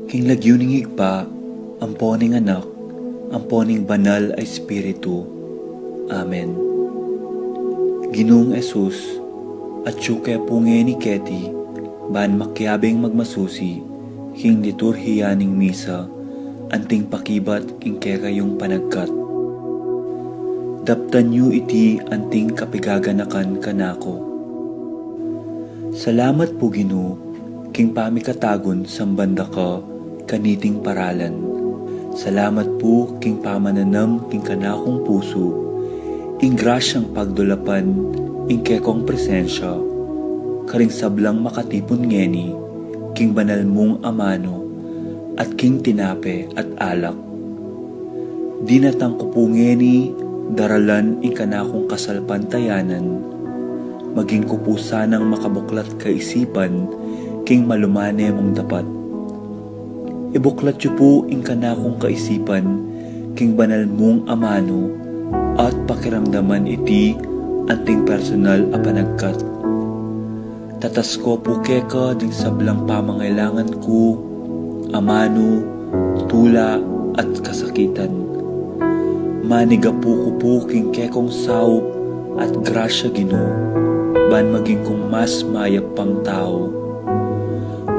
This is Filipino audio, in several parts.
King lagyuning higpa, amponing anak, amponing banal ay Espiritu. Amen. Ginoong Esus, at syuke punge ni Keti, ban makyabing magmasusi, king liturhiyaning misa, anting pakibat king kekayong panagkat. Daptan yu iti anting kapigaganakan kanako. Salamat po Ginoo, king pamikatagon sambanda ka, kaniting paralan. Salamat po king pamananam king kanakong puso, ing grasyang pagdulapan, ing kekong presensya, karing sablang makatipon ngeni, king banal mong amano, at king tinape at alak. Dinatang ko po ngeni, daralan ing kanakong kasalpantayanan, maging ko po sanang makabuklat kaisipan, king malumane mong dapat. Ibuklat yu po ing kanakong kaisipan, king banal mong amano, at pakiramdaman iti anting personal a panagkat. Tatas ko po keka ding sablang pamangailangan ko, amano, tula at kasakitan. Maniga po ko po king kekong saup at grasya Ginoo, ban maging kong mas mayap pang tao.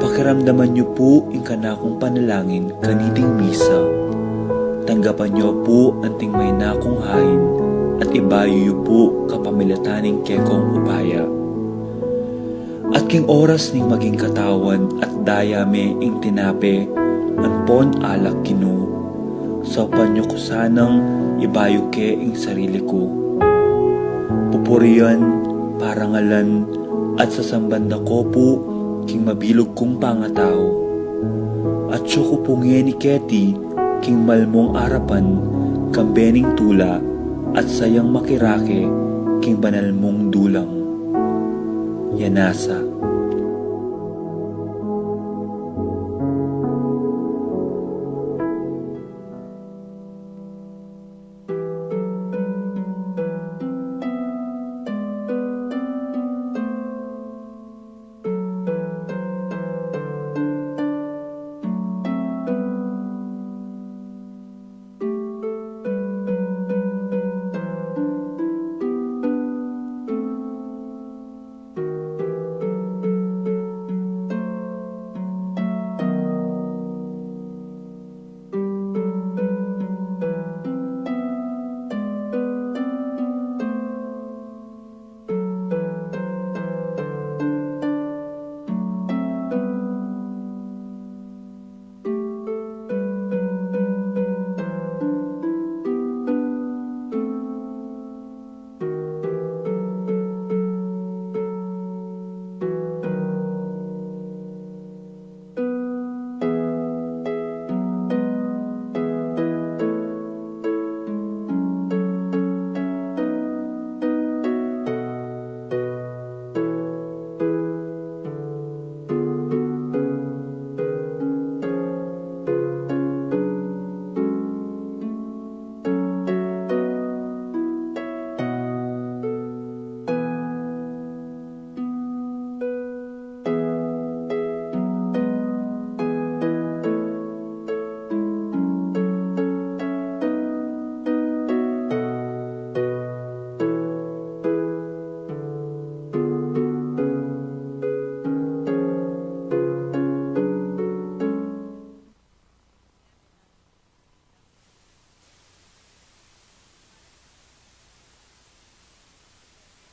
Pakiramdaman niyo po ing kanakong panalangin kaniting misa. Tanggapan niyo po anting may nakong hain at ibayo niyo po kapamilataning kekong upaya. At king oras ning maging katawan at dayame ing tinape anpon alak Ginoo. Saupan niyo ko sanang ibayo ke ing sarili ko. Pupurian, parangalan at sasambanda ko po king mabilog kong pangatao. At siyo ko punge ni Keti, king malmong arapan, kambening tula, at sayang makirake, king banal mong dulang. Yanasa.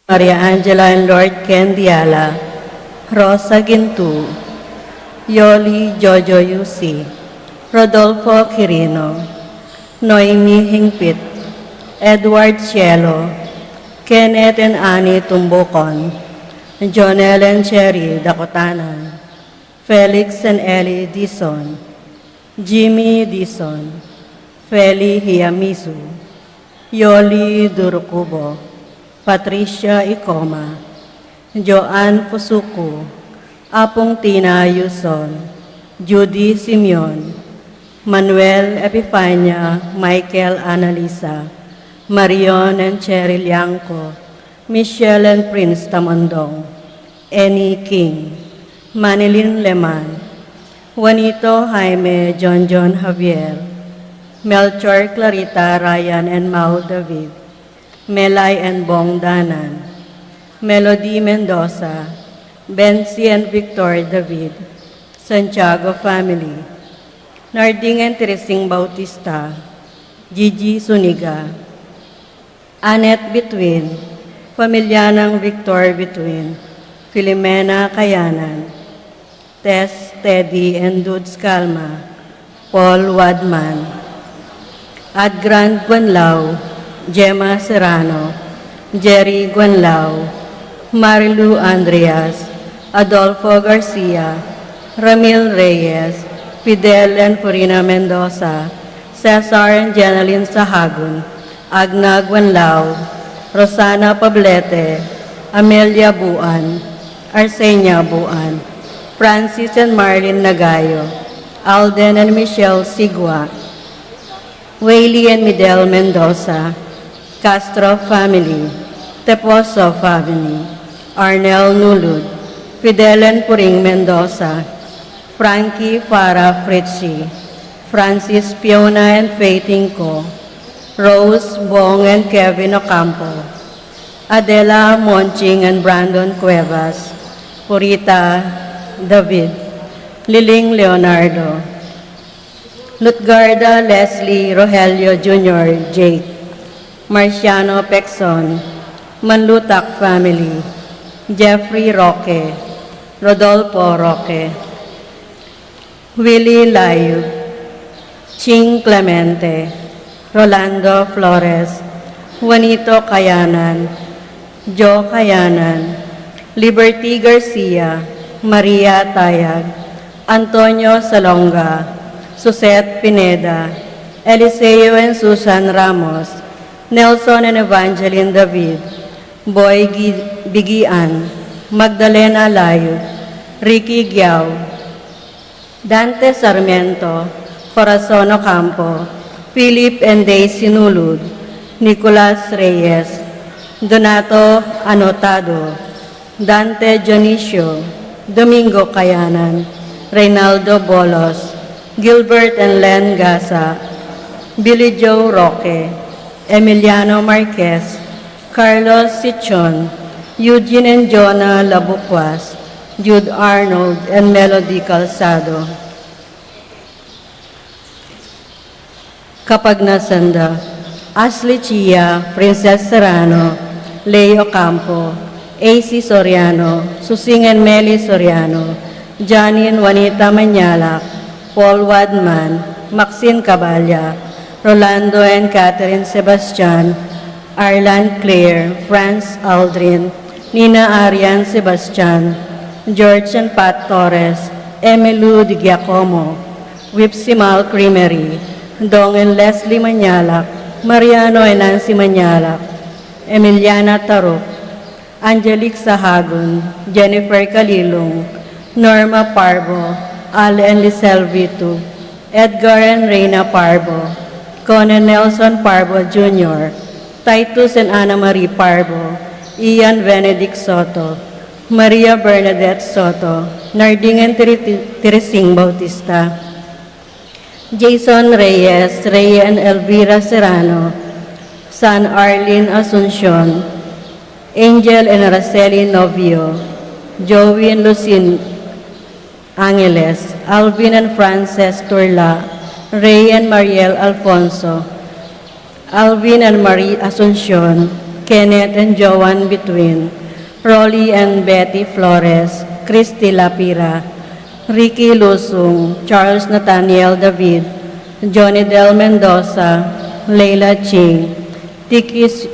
Maria Angela and Lord Ken Diala, Rosa Gintu, Yoli Jojo Yusi, Rodolfo Quirino, Noemi Hingpit, Edward Cielo, Kenneth and Annie Tumbukon, Jonel and Cherry Dakotanan, Felix and Ellie Dison, Jimmy Dison, Feli Hiamizu, Yoli Durukubo, Patricia Icoma, Joanne Pusuku, Apong Tina Yuson, Judy Simeon, Manuel Epifania, Michael Analisa, Marion and Cheryl Yanko, Michelle and Prince Tamondong, Annie King, Manilyn Leman, Juanito Jaime John Javier, Melchor Clarita Ryan and Mau David, Melay and Bong Danan, Melody Mendoza, Bensi and Victor David, Santiago family, Narding and Teresing Bautista, Gigi Suniga, Annette Between, pamilya ng Victor Between, Filomena Kayanan, Tess, Teddy, and Dudes Calma, Paul Wadman, Adgrand Guanlao, Gemma Serrano, Jerry Guanlao, Marilu Andreas, Adolfo Garcia, Ramil Reyes, Fidel and Purina Mendoza, Cesar and Jeneline Sahagun, Agna Guanlao, Rosana Pablete, Amelia Buan, Arsenia Buan, Francis and Marlene Nagayo, Alden and Michelle Sigua, Wayley and Midel Mendoza, Castro family, Teposo family, Arnel Nulud, Fidel and Puring Mendoza, Frankie Farah Fritzi, Francis Fiona and Faith Inco, Rose, Bong and Kevin Ocampo, Adela Monching and Brandon Cuevas, Purita David, Liling Leonardo, Lutgarda Leslie Rogelio Jr. Jake, Marciano Pexon, Manlutak family, Jeffrey Roque, Rodolfo Roque, Willie Layu, Ching Clemente, Rolando Flores, Juanito Kayanan, Joe Kayanan, Liberty Garcia, Maria Tayag, Antonio Salonga, Susette Pineda, Eliseo and Susan Ramos, Nelson and Evangeline David, Boy Bigian, Magdalena Layo, Ricky Giao, Dante Sarmiento, Corazon Ocampo, Philip and Daisy Nulud, Nicolas Reyes, Donato Anotado, Dante Dionisio, Domingo Kayanan, Reynaldo Bolos, Gilbert and Len Gasa, Billy Joe Roque, Emiliano Marquez, Carlos Sichon, Eugene and Jonah Labuquas, Jude Arnold, and Melody Calzado. Kapag nasanda, Ashley Chia, Princess Serrano, Leo Campo, AC Soriano, Susing and Meli Soriano, Johnny and Juanita Manyalak, Paul Wadman, Maxine Caballa, Rolando and Catherine Sebastian, Arlan Claire, Franz Aldrin, Nina Arian Sebastian, George and Pat Torres, Emelu Di Giacomo, Whipsimal Creamery, Dong and Leslie Manyalak, Mariano and Nancy Manyalak, Emiliana Tarok, Angelique Sahagun, Jennifer Calilong, Norma Parbo, Ale and Lisel Vito, Edgar and Reina Parbo, Conan Nelson Parbo Jr., Titus and Ana Marie Parbo, Ian Benedict Soto, Maria Bernadette Soto, Narding and Teresing Bautista, Jason Reyes, Rhea and Elvira Serrano, San Arlene Asuncion, Angel and Araceli Novio, Joey and Lucin Angeles, Alvin and Frances Turla, Ray and Mariel Alfonso, Alvin and Marie Asuncion, Kenneth and Joan Between, Rolly and Betty Flores, Christy Lapira, Ricky Lusung, Charles Nathaniel David, Johnny Del Mendoza, Leila Ching, TQC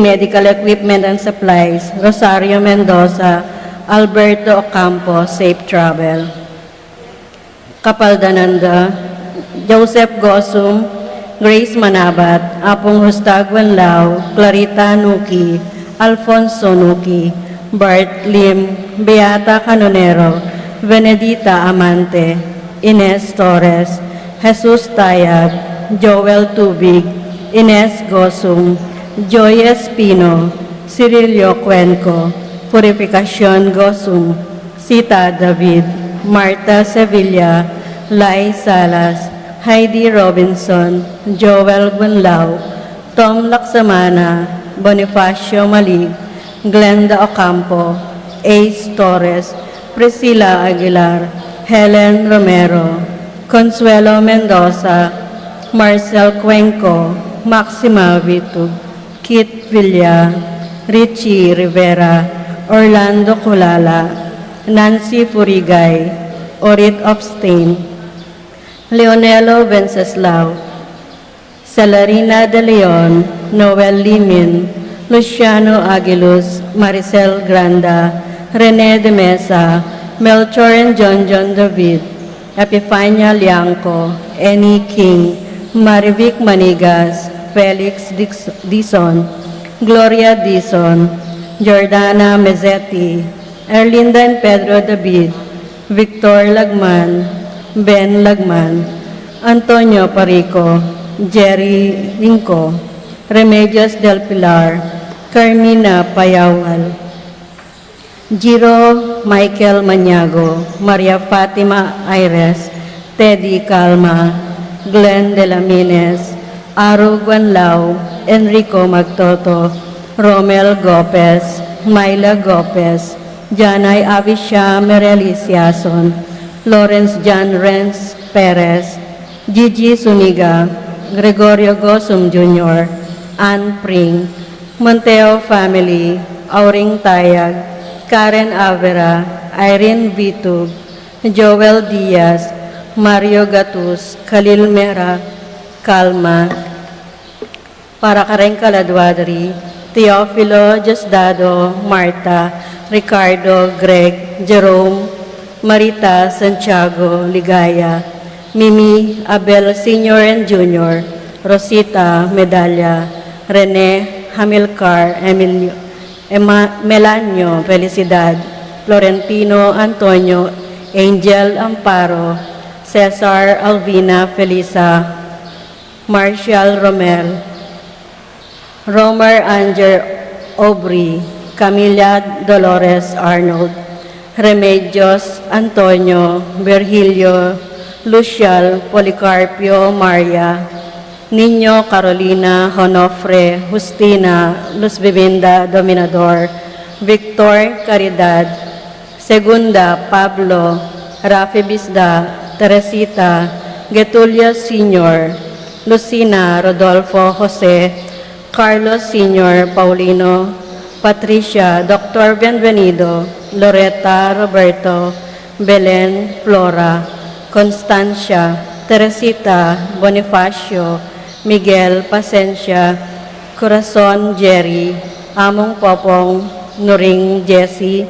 Medical Equipment and Supplies, Rosario Mendoza, Alberto Ocampo, Safe Travel. Kapaldananda, Joseph Gosum, Grace Manabat, Apong Hustag Wanlao, Clarita Nuki, Alfonso Nuki, Bart Lim, Beata Canonero, Venedita Amante, Ines Torres, Jesus Tayag, Joel Tubig, Ines Gosum, Joy Espino, Cirilio Cuenco, Purificación Gosum, Sita David, Marta Sevilla, Lai Salas, Heidi Robinson, Joel Bunlao, Tom Laksamana, Bonifacio Malig, Glenda Ocampo, Ace Torres, Priscilla Aguilar, Helen Romero, Consuelo Mendoza, Marcel Cuenco, Maxima Vitug, Kit Villa, Richie Rivera, Orlando Culala, Nancy Furigay, Orit Obstain, Leonelo Venceslao, Celarina De Leon, Noel Limin, Luciano Aguiluz, Maricel Granda, Rene de Mesa, Melchor and John David, Epifania Liangco, Annie King, Marivic Manigas, Felix Dizon, Gloria Dizon, Jordana Mezzetti, Erlinda and Pedro David, Victor Lagman, Ben Lagman, Antonio Parico, Jerry Inco, Remedios del Pilar, Carmina Payawal, Giro Michael Maniago, Maria Fatima Aires, Teddy Calma, Glenn de la Mines, Aru Guanlao, Enrico Magtoto, Romel Gopez, Myla Gopez, Janay Avisha Merelis Yason, Lawrence John Renz Perez, Gigi Suniga, Gregorio Gosum Jr., Ann Pring, Monteo Family, Auring Tayag, Karen Avera, Irene Vitug, Joel Diaz, Mario Gatus, Khalil Mera, Calma, Parakareng Kaladwadri, Teofilo Diosdado, Marta, Ricardo, Greg, Jerome, Marita Santiago, Ligaya, Mimi, Abel Sr. and Jr., Rosita, Medalla, Rene, Hamilcar, Emilio, Melanio, Felicidad, Florentino, Antonio, Angel Amparo, Cesar, Alvina, Felisa, Marshall Romel, Romer Anger Aubrey, Camila Dolores Arnold, Remedios Antonio, Virgilio, Lucial, Policarpio, Maria, Niño, Carolina, Honofre, Justina, Luz Bibinda, Dominador, Victor, Caridad, Segunda, Pablo, Rafi Bisda, Teresita, Getulio Sr., Lucina, Rodolfo, Jose, Carlos Sr., Paulino, Patricia, Dr. Bienvenido, Loretta, Roberto, Belen, Flora, Constancia, Teresita, Bonifacio, Miguel, Pasencia, Corazon, Jerry, Among Popong, Nuring, Jessie,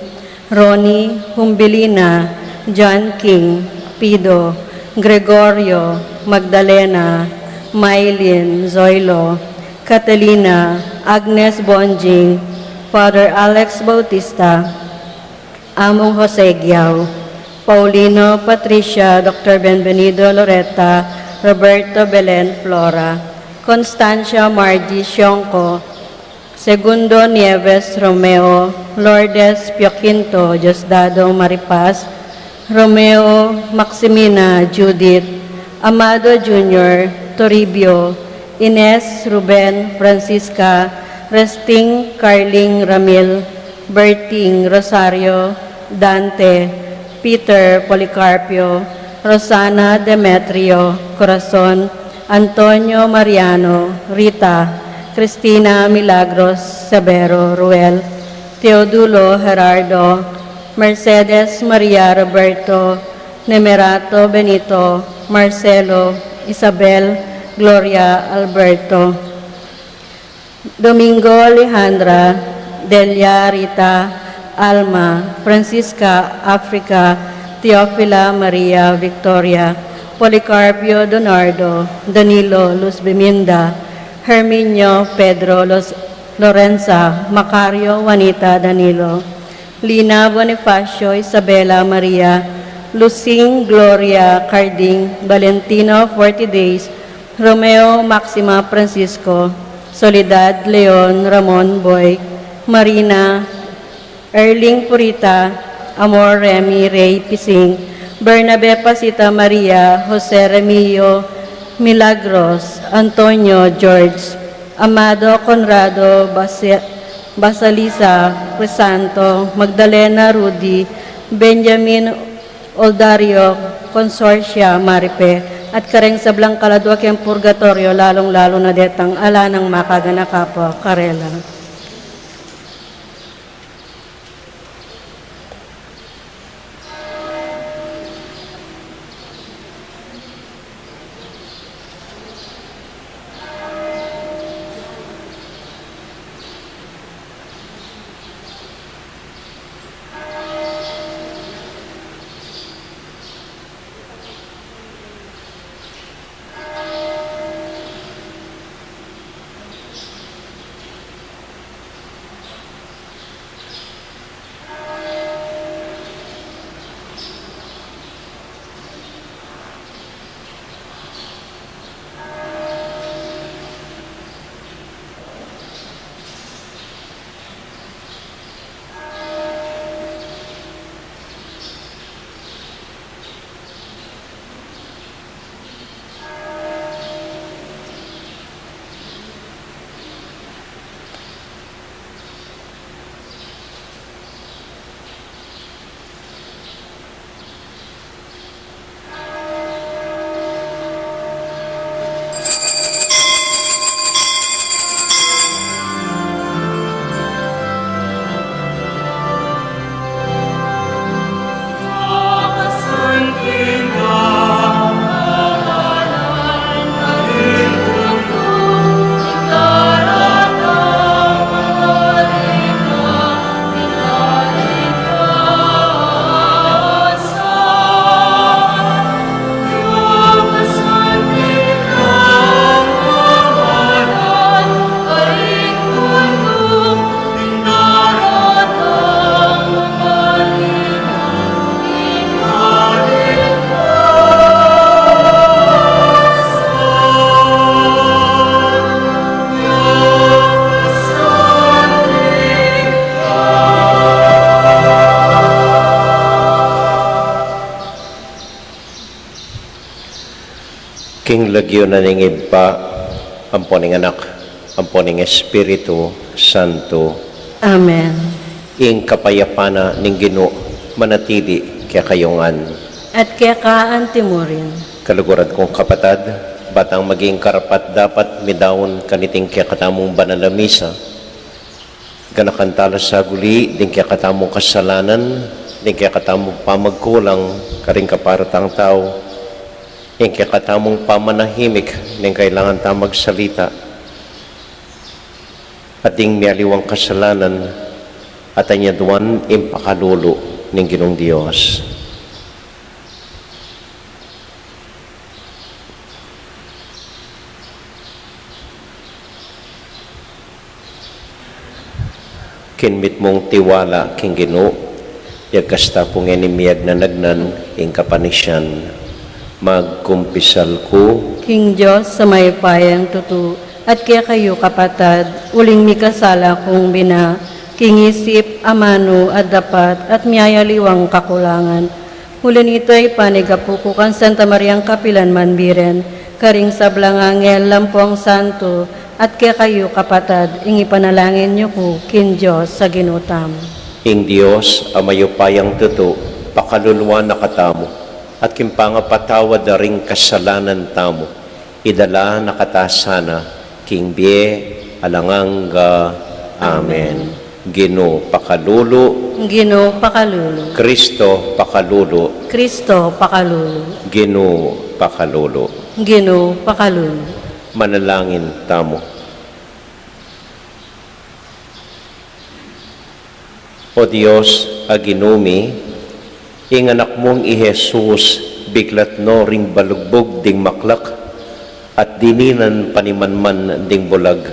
Ronnie, Humbilina, John King, Pido, Gregorio, Magdalena, Maylin, Zoilo, Catalina, Agnes Bonjing, Father Alex Bautista, Among Jose Giao, Paulino, Patricia, Dr. Benvenido, Loretta, Roberto, Belen, Flora, Constancia, Margie, Sionco, Segundo Nieves, Romeo, Lourdes, Pioquinto, Diosdado, Maripas, Romeo, Maximina, Judith, Amado Jr., Toribio, Ines, Ruben, Francisca, Resting, Carling, Ramil, Berting, Rosario, Dante, Peter, Policarpio, Rosana, Demetrio, Corazon, Antonio, Mariano, Rita, Cristina, Milagros, Sabero, Ruel, Teodulo, Gerardo, Mercedes, Maria, Roberto, Nemerato, Benito, Marcelo, Isabel, Gloria, Alberto, Domingo, Alejandra, Delia, Rita, Alma, Francisca, Africa, Teofila, Maria, Victoria, Policarpio, Donardo, Danilo, Luz Biminda, Herminio, Pedro, Lorenza, Macario, Juanita, Danilo, Lina, Bonifacio, Isabela, Maria, Lucing, Gloria, Carding, Valentino, 40 Days, Romeo, Maxima, Francisco, Soledad, Leon, Ramon, Boy, Marina, Erling Purita, Amor Remy Ray Pising, Bernabe Pasita Maria, Jose Remillo Milagros, Antonio George, Amado Conrado Basalisa Crisanto, Magdalena Rudy, Benjamin Oldario Consorcia Maripe, at kareng sablang kaladwak yung purgatorio, lalong-lalo na detang ala ng makagana kapwa Karela. King lagyo na ningid pa, amponing anak, amponing Espiritu Santo. Amen. Ing kapayapana ning Ginoo manatili kaya kayongan. At kaya kaan timurin. Kaluguran kong kapatad, batang maging karapat dapat midawon kaniting kaya katamong banal na misa. Ganakantala sa guli, din kaya katamong kasalanan, din kaya katamong pamagkulang, karing kaparatang tao, yung kaya katamong pamanahimik ng kailangan tamang salita at yung mialiwang kasalanan at anyaduan impakalulu ng Ginong Diyos. Kinmit mong tiwala king Ginoo, yagkasta pong inimiyag na nagnan ing kapanisyan. Magkumpisal ko, King Diyos sa may payang tutu, at kaya kayo kapatad, uling mikasala kong bina, kingisip, amano, at dapat, at miyayaliwang kakulangan. Huli nito ay panigapukukan Santa Mariang Kapilan Manbiren, karing sablang angel, lampong santo, at kaya kayo kapatad, ingi panalangin niyo ko, King Diyos sa ginutam. ing Diyos, amayupayang tutu, pakaluluwa na katamo, at kimpangapatawad na ring kasalanan tamo, idala nakatasana, king bie, alanganga, amen. Ginoo pakalulu, Ginoo pakalulu, Kristo pakalulu, Kristo pakalulu, Ginoo pakalulu. Ginoo pakalulu. Manalangin tamo. O Diyos, aginumi, ing anak mong i-Jesus, biglat no ring balugbog ding maklak, at dininan panimanman ding bulag.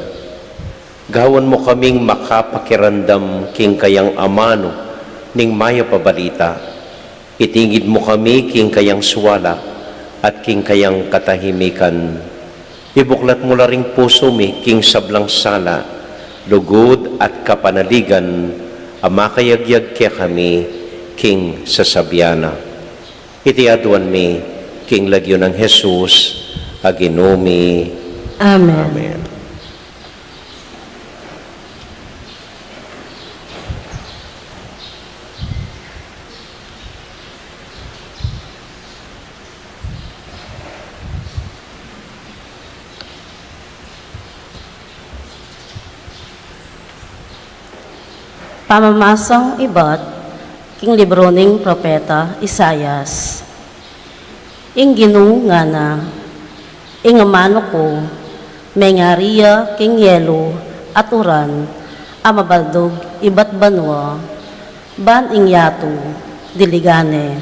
Gawan mo kaming makapakirandam king kayang amano, ning maya pabalita. Itingid mo kami king kayang suwala, at king kayang katahimikan. Ibuklat mo la ring puso mi king sablang sala, lugod at kapanaligan, amakayagyag kaya kami, king sasabyana. Iti aduan mi, king lagyo ng Jesus, aginumi. Amen. Amen. Pamamasang ibat, king libro ning propeta Isayas. Ing Ginoo nga na, ing amano ko, may ngariya king yelo at uran, amabaldog ibat banwa, ban ing yato, diligane.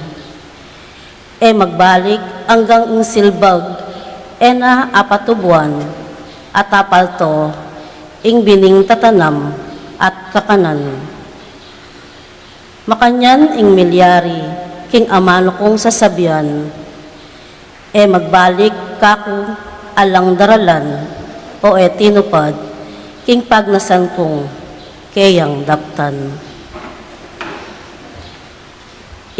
E magbalik hanggang ing silbag, na apatubuan, at apalto, ing bining tatanam, at kakanan. Makanyan ing milyari, king amano kong sasabihan, magbalik kaku alang daralan, o tinupad, king pagnasan kong kayang daptan.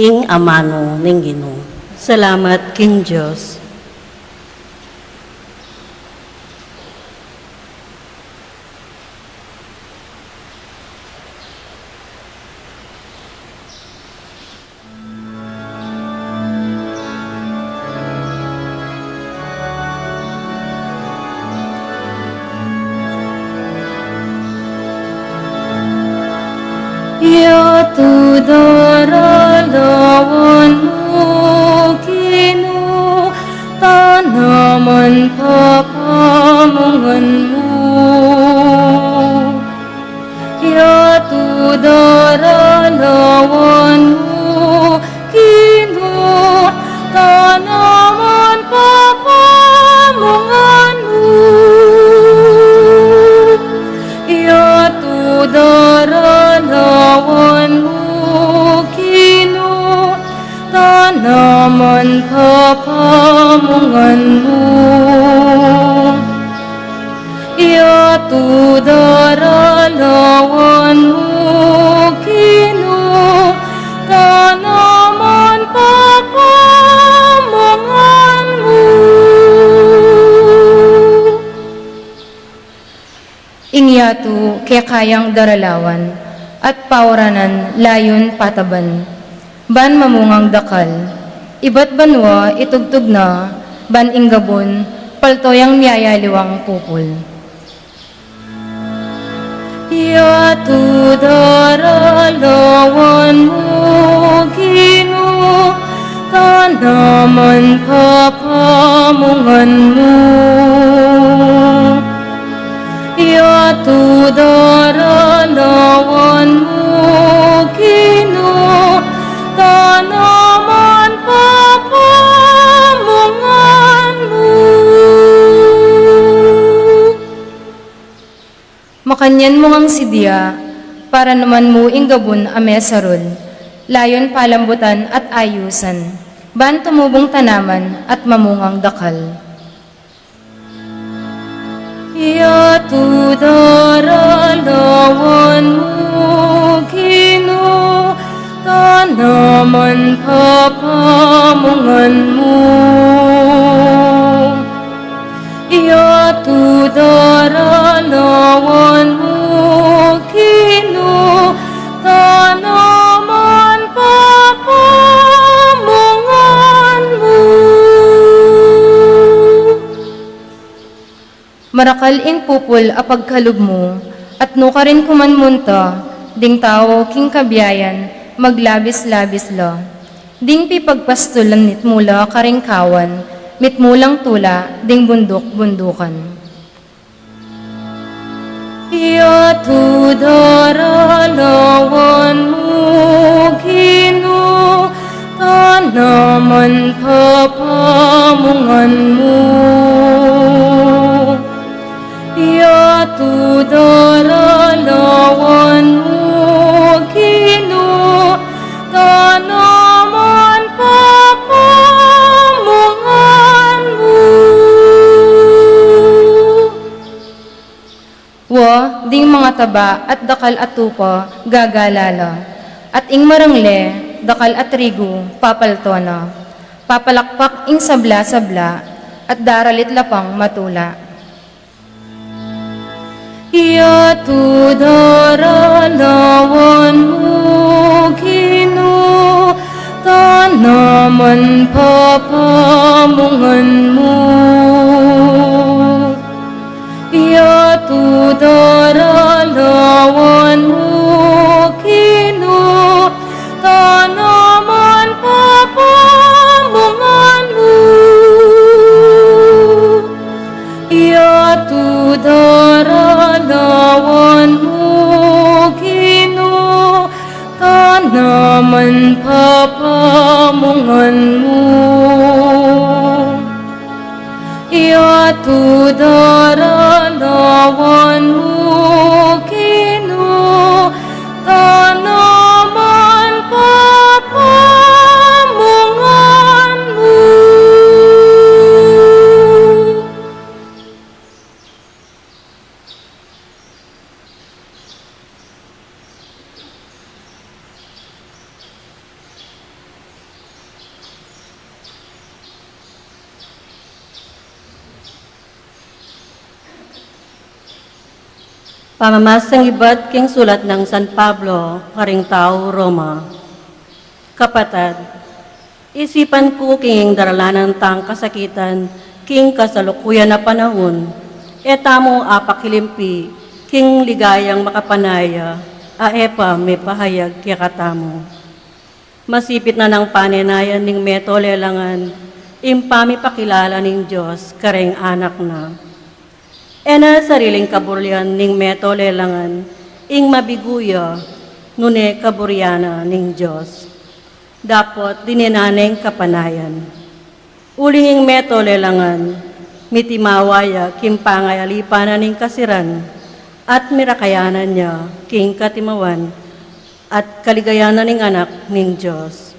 Ing amano ning Ginoo. Salamat, King Diyos. Yato daralawan mo, Ginoo, tanaman papamungan mo. Yato daralawan mo, Ginoo, tanaman papamungan mo. Yato daralawan mo, Ginoo, tanaman papamungan mo. Yato daralawan mo, Ginoo, tanaman papamungan mo. Ingyatu kaya kayang daralawan at pauranan layon pataban. Ban mamungang dakal, iba't banwa itugtog na, ban inggabon, paltoyang miyayaliwang pupul. Yato daralawan mo, Ginoo, tanaman papamungan mo. Yato daralawan mo, Ginoo, tanaman papamungan mo. Makanyan mo ang sidya, para naman mo inggabon amesarol, layon palambutan at ayusan, ban tumubong tanaman at mamungang dakal. Yato daralawan mo, Ginoo, tanaman papamungan mo. Yato daralawan mo, Ginoo, tanaman papamungan mo. Marakal in pupul apagkalog mo, at no ka rin kumanmunta, ding tao king kabiyayan, maglabis-labis la. Ding pipagpastulan nit mula karingkawan, mit mulang tula, ding bundok-bundukan. Yato daralawan mo, Ginoo, tanaman papamungan mo. Yato daralawan mo, Ginoo, tanaman papamungan mo. Wa, ding mga taba at dakal at tupa, gagalala. At ing marangle, dakal at trigo, papalto na. Papalakpak ing sabla-sabla, at daralit lapang matula. Yatu daralawan mo, Ginoo, tanaman papamungan mo. Yatu daralawan mo, Ginoo, tanaman papamungan mo. Yatu daralawan mo, Ginoo, tanaman papamungan mo. Yatu daralawan mo, Ginoo, tanaman papamungan mo. Pamamasang iba't king sulat ng San Pablo, Haring Tao, Roma. Kapatad, isipan ko king daralanan tang kasakitan, king kasalukuyan na panahon, etamo apakilimpi, king ligayang makapanaya, aepa may pahayag kaya katamo. Masipit na ng panenayan ning meto lelangan, impami pakilala ning Diyos, kareng anak na. Ena sariling kaburyan ning meto lelangan, ing mabiguya, nune kaburyana ning Diyos. Dapot dininaneng kapanayan. Uling ing meto lelangan, mitimawaya kim pangayalipanan ning kasiran, at mirakayanan niya king katimawan, at kaligayanan ning anak ning Diyos.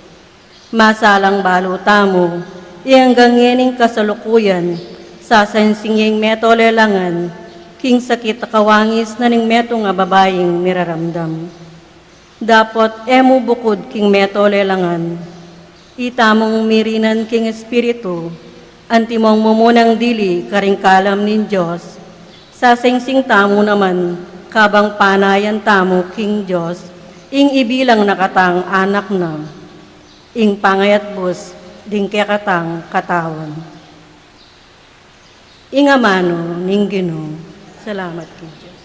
Masalang balutamo, iyang gangyening kasalukuyan, sa sensinging meto lelangan, king sakit akawangis na ning meto nga babaying miraramdam. Dapot emu bukod king meto lelangan, itamong mirinan king espiritu, antimong mumunang dili karing kalam nin Diyos, sa sensing tamo naman, kabang panayan tamo king Diyos, ing ibilang nakatang anak na, ing pangayat bus, ding katang katawan. Ingamano ning Ginoo. Salamat kay Diyos.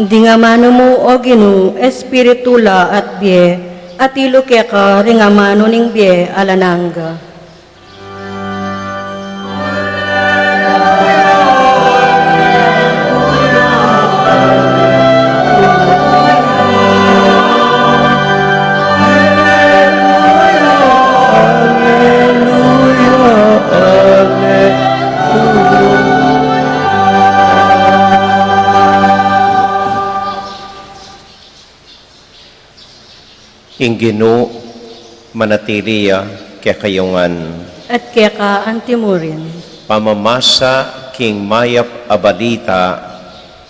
Dingamano mo o Ginoo, espiritula at bie, at ilo ka ringamano ning bie alananga. Ing Ginoo, manatiliya kaya kayungan, At kaya ka antimurin, pamamasa king mayap abalita,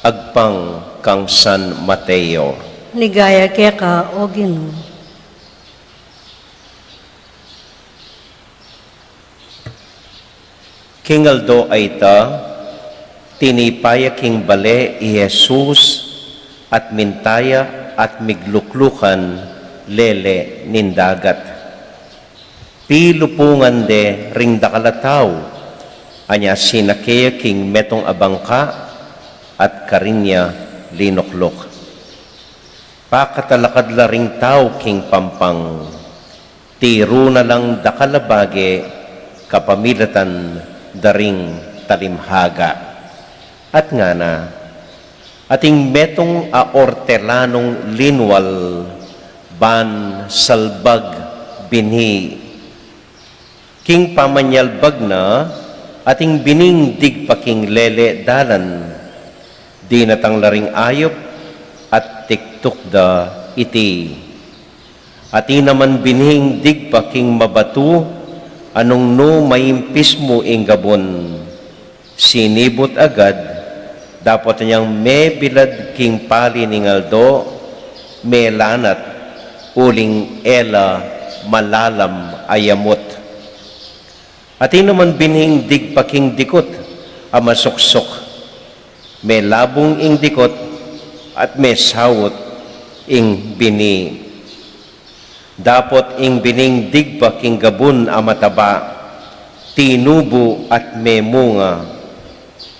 agpang kang San Mateo. ligaya kaya ka o Ginoo. King Aldo ay ta, tinipaya king bale i Jesus, at mintaya at migluklukan, lele nindagat. Pilupungan de ring dakalataw, anya sinakaya king metong abangka, at karinya linoklok. Pakatalakad la ring tao king pampang, tiro na lang dakalabage, kapamilatan daring talimhaga. At nga na, ating metong aortelanong linwal, ban salbag binhi. King pamanyalbag na, ating bining digpaking lele dalan, di natang laring ayop at tiktok da iti. Ati naman binhing digpaking mabatu, anong no maimpis mo ing gabon. Sinibot agad, dapat niyang may bilad king pali ning aldo, may lanat, uling ela malalam ayamot. Ati naman binhing digpaking dikot, amasuksok, may labong ing dikot, at may sawot ing bini. Dapat ing bining digpa king gabun amataba, tinubo at memunga,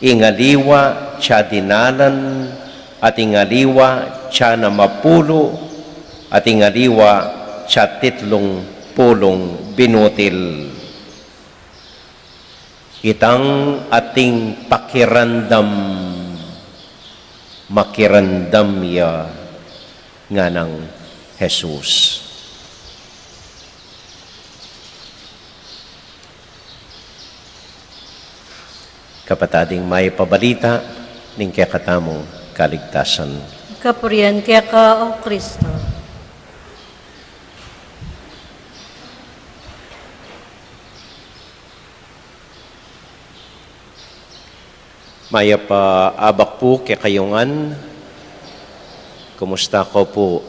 ingaliwa tsa dinalan, at ingaliwa tsa na mapulo, at ingaliwa tsa titlong pulong binutil. Itang ating pakirandam, makirandam ya nga ng Jesus. Kapatading may pabalita ning kaya katamong kaligtasan. Kapurian kaya ka, O Kristo. Maya pa abak po kaya kayungan. Kumusta ko po?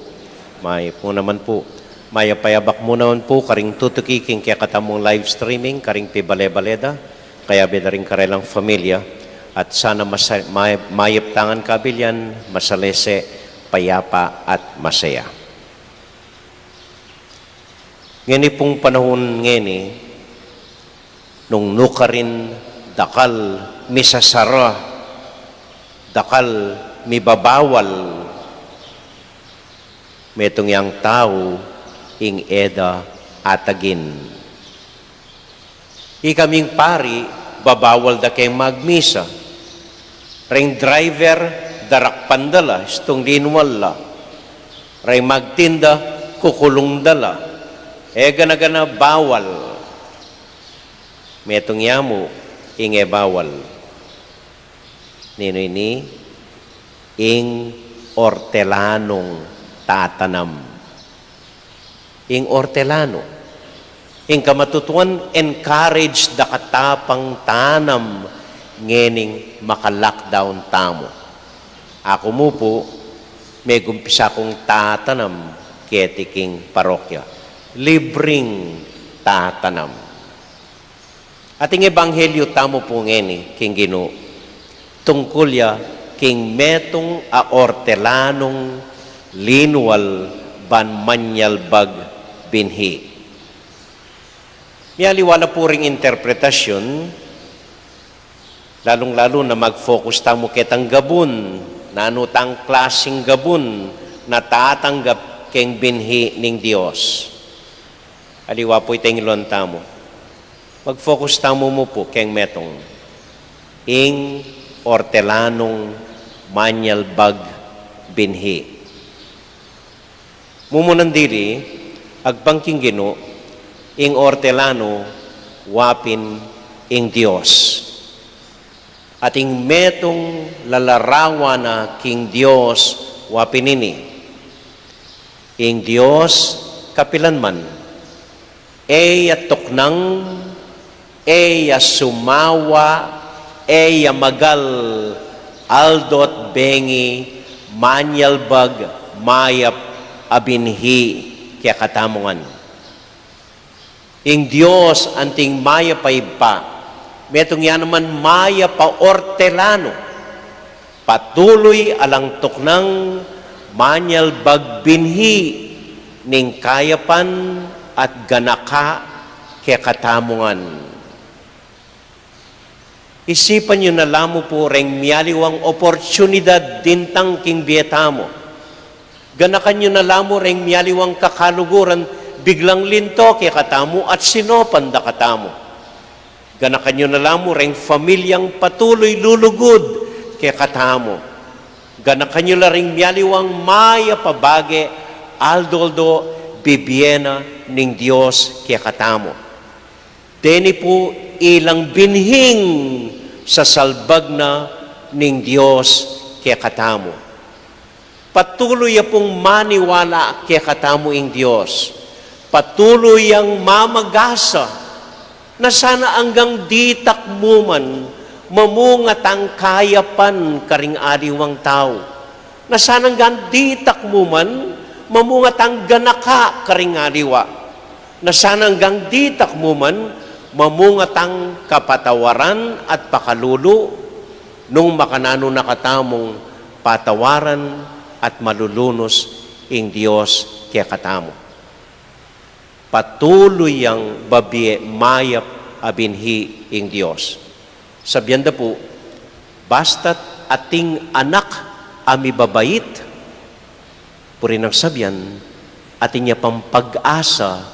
May po naman po. Maya pa abak mo naman po karing tutukiking kaya katamong live streaming, karing pibale-baleda. Kaya bedaring karelang familia at sana mayip tangan kabilyan, masalese, payapa at masaya. Ngani pong panahon ngani, nung nukarin dakal misasara, dakal mibabawal, metong yang tao ing eda atagin. Ikaming pari, babawal da kay magmisa. Ring driver, darak pandala, istong linwala. Ring magtinda, kukulong dala. Gana-gana bawal. Metong yamu, inge bawal. Nino ini, ing ortelanong tatanam. Ing ortelano. Ing kamatutuan, encourage da katapang tanam ngening maka-lockdown tamo. Ako mo po, may gumpisa kong tatanam ketiking parokya. Libreng tatanam. Ating ebanghelyo tamo po ngeni, king Ginoo, tungkol ya king metong aortelanong linwal ban manyalbag binhi. Miyaliwala po ring interpretasyon, lalong-lalo na mag-focus tamo ketang gabun, na anutang klaseng gabun na tatanggap keng binhi ning Dios. Aliwa po itengilon tamo. Mag-focus tamo mo po keng metong ing ortelanong manyalbag binhi. Mumunandili, agbangking Ginoo, ing ortelano, wapin ing Diyos. At ing metong lalarawan na king Diyos, wapin ini. Ing Diyos, kapilanman, eya tuknang, eya sumawa, eya magal, aldot bengi, manyalbag, mayap, abinhi, kaya katamungan. Ing Diyos anting maya pa iba. Metong yan naman maya pa ortelano. Patuloy alang tuknang manyal bagbinhi ning kayapan at ganaka kaya katamungan. Isipan nyo na lamo po reng miyaliwang oportunidad dintang king bietamo. Ganakan nyo na lamo reng miyaliwang kakaluguran biglang linto kaya katamu at sinopan da katamu. Ganakan nyo na lamo ring familyang patuloy lulugod kaya katamu. Ganakan nyo na ring miyaliwang maya pabage aldoldo bibiena ning Diyos kaya katamu. Deni po ilang binhing sa salbag na ning Diyos kaya katamu. Patuloy pong maniwala kaya katamu ing Diyos. Patuloy ang mamagasa na sana hanggang di takmuman mamungat ang kayapan karing aliwang tao. Na sana hanggang di takmuman mamungat ang ganaka karing aliwa. Na sana hanggang di takmuman mamungat ang kapatawaran at pakalulu nung makanano nakatamong patawaran at malulunos ing Diyos kaya katamo. Patuloy ang babie mayap abinhi ing Diyos. Sabyanda po, basta't ating anak ami babait, puri ng sabyan, ating niya pang pag-asa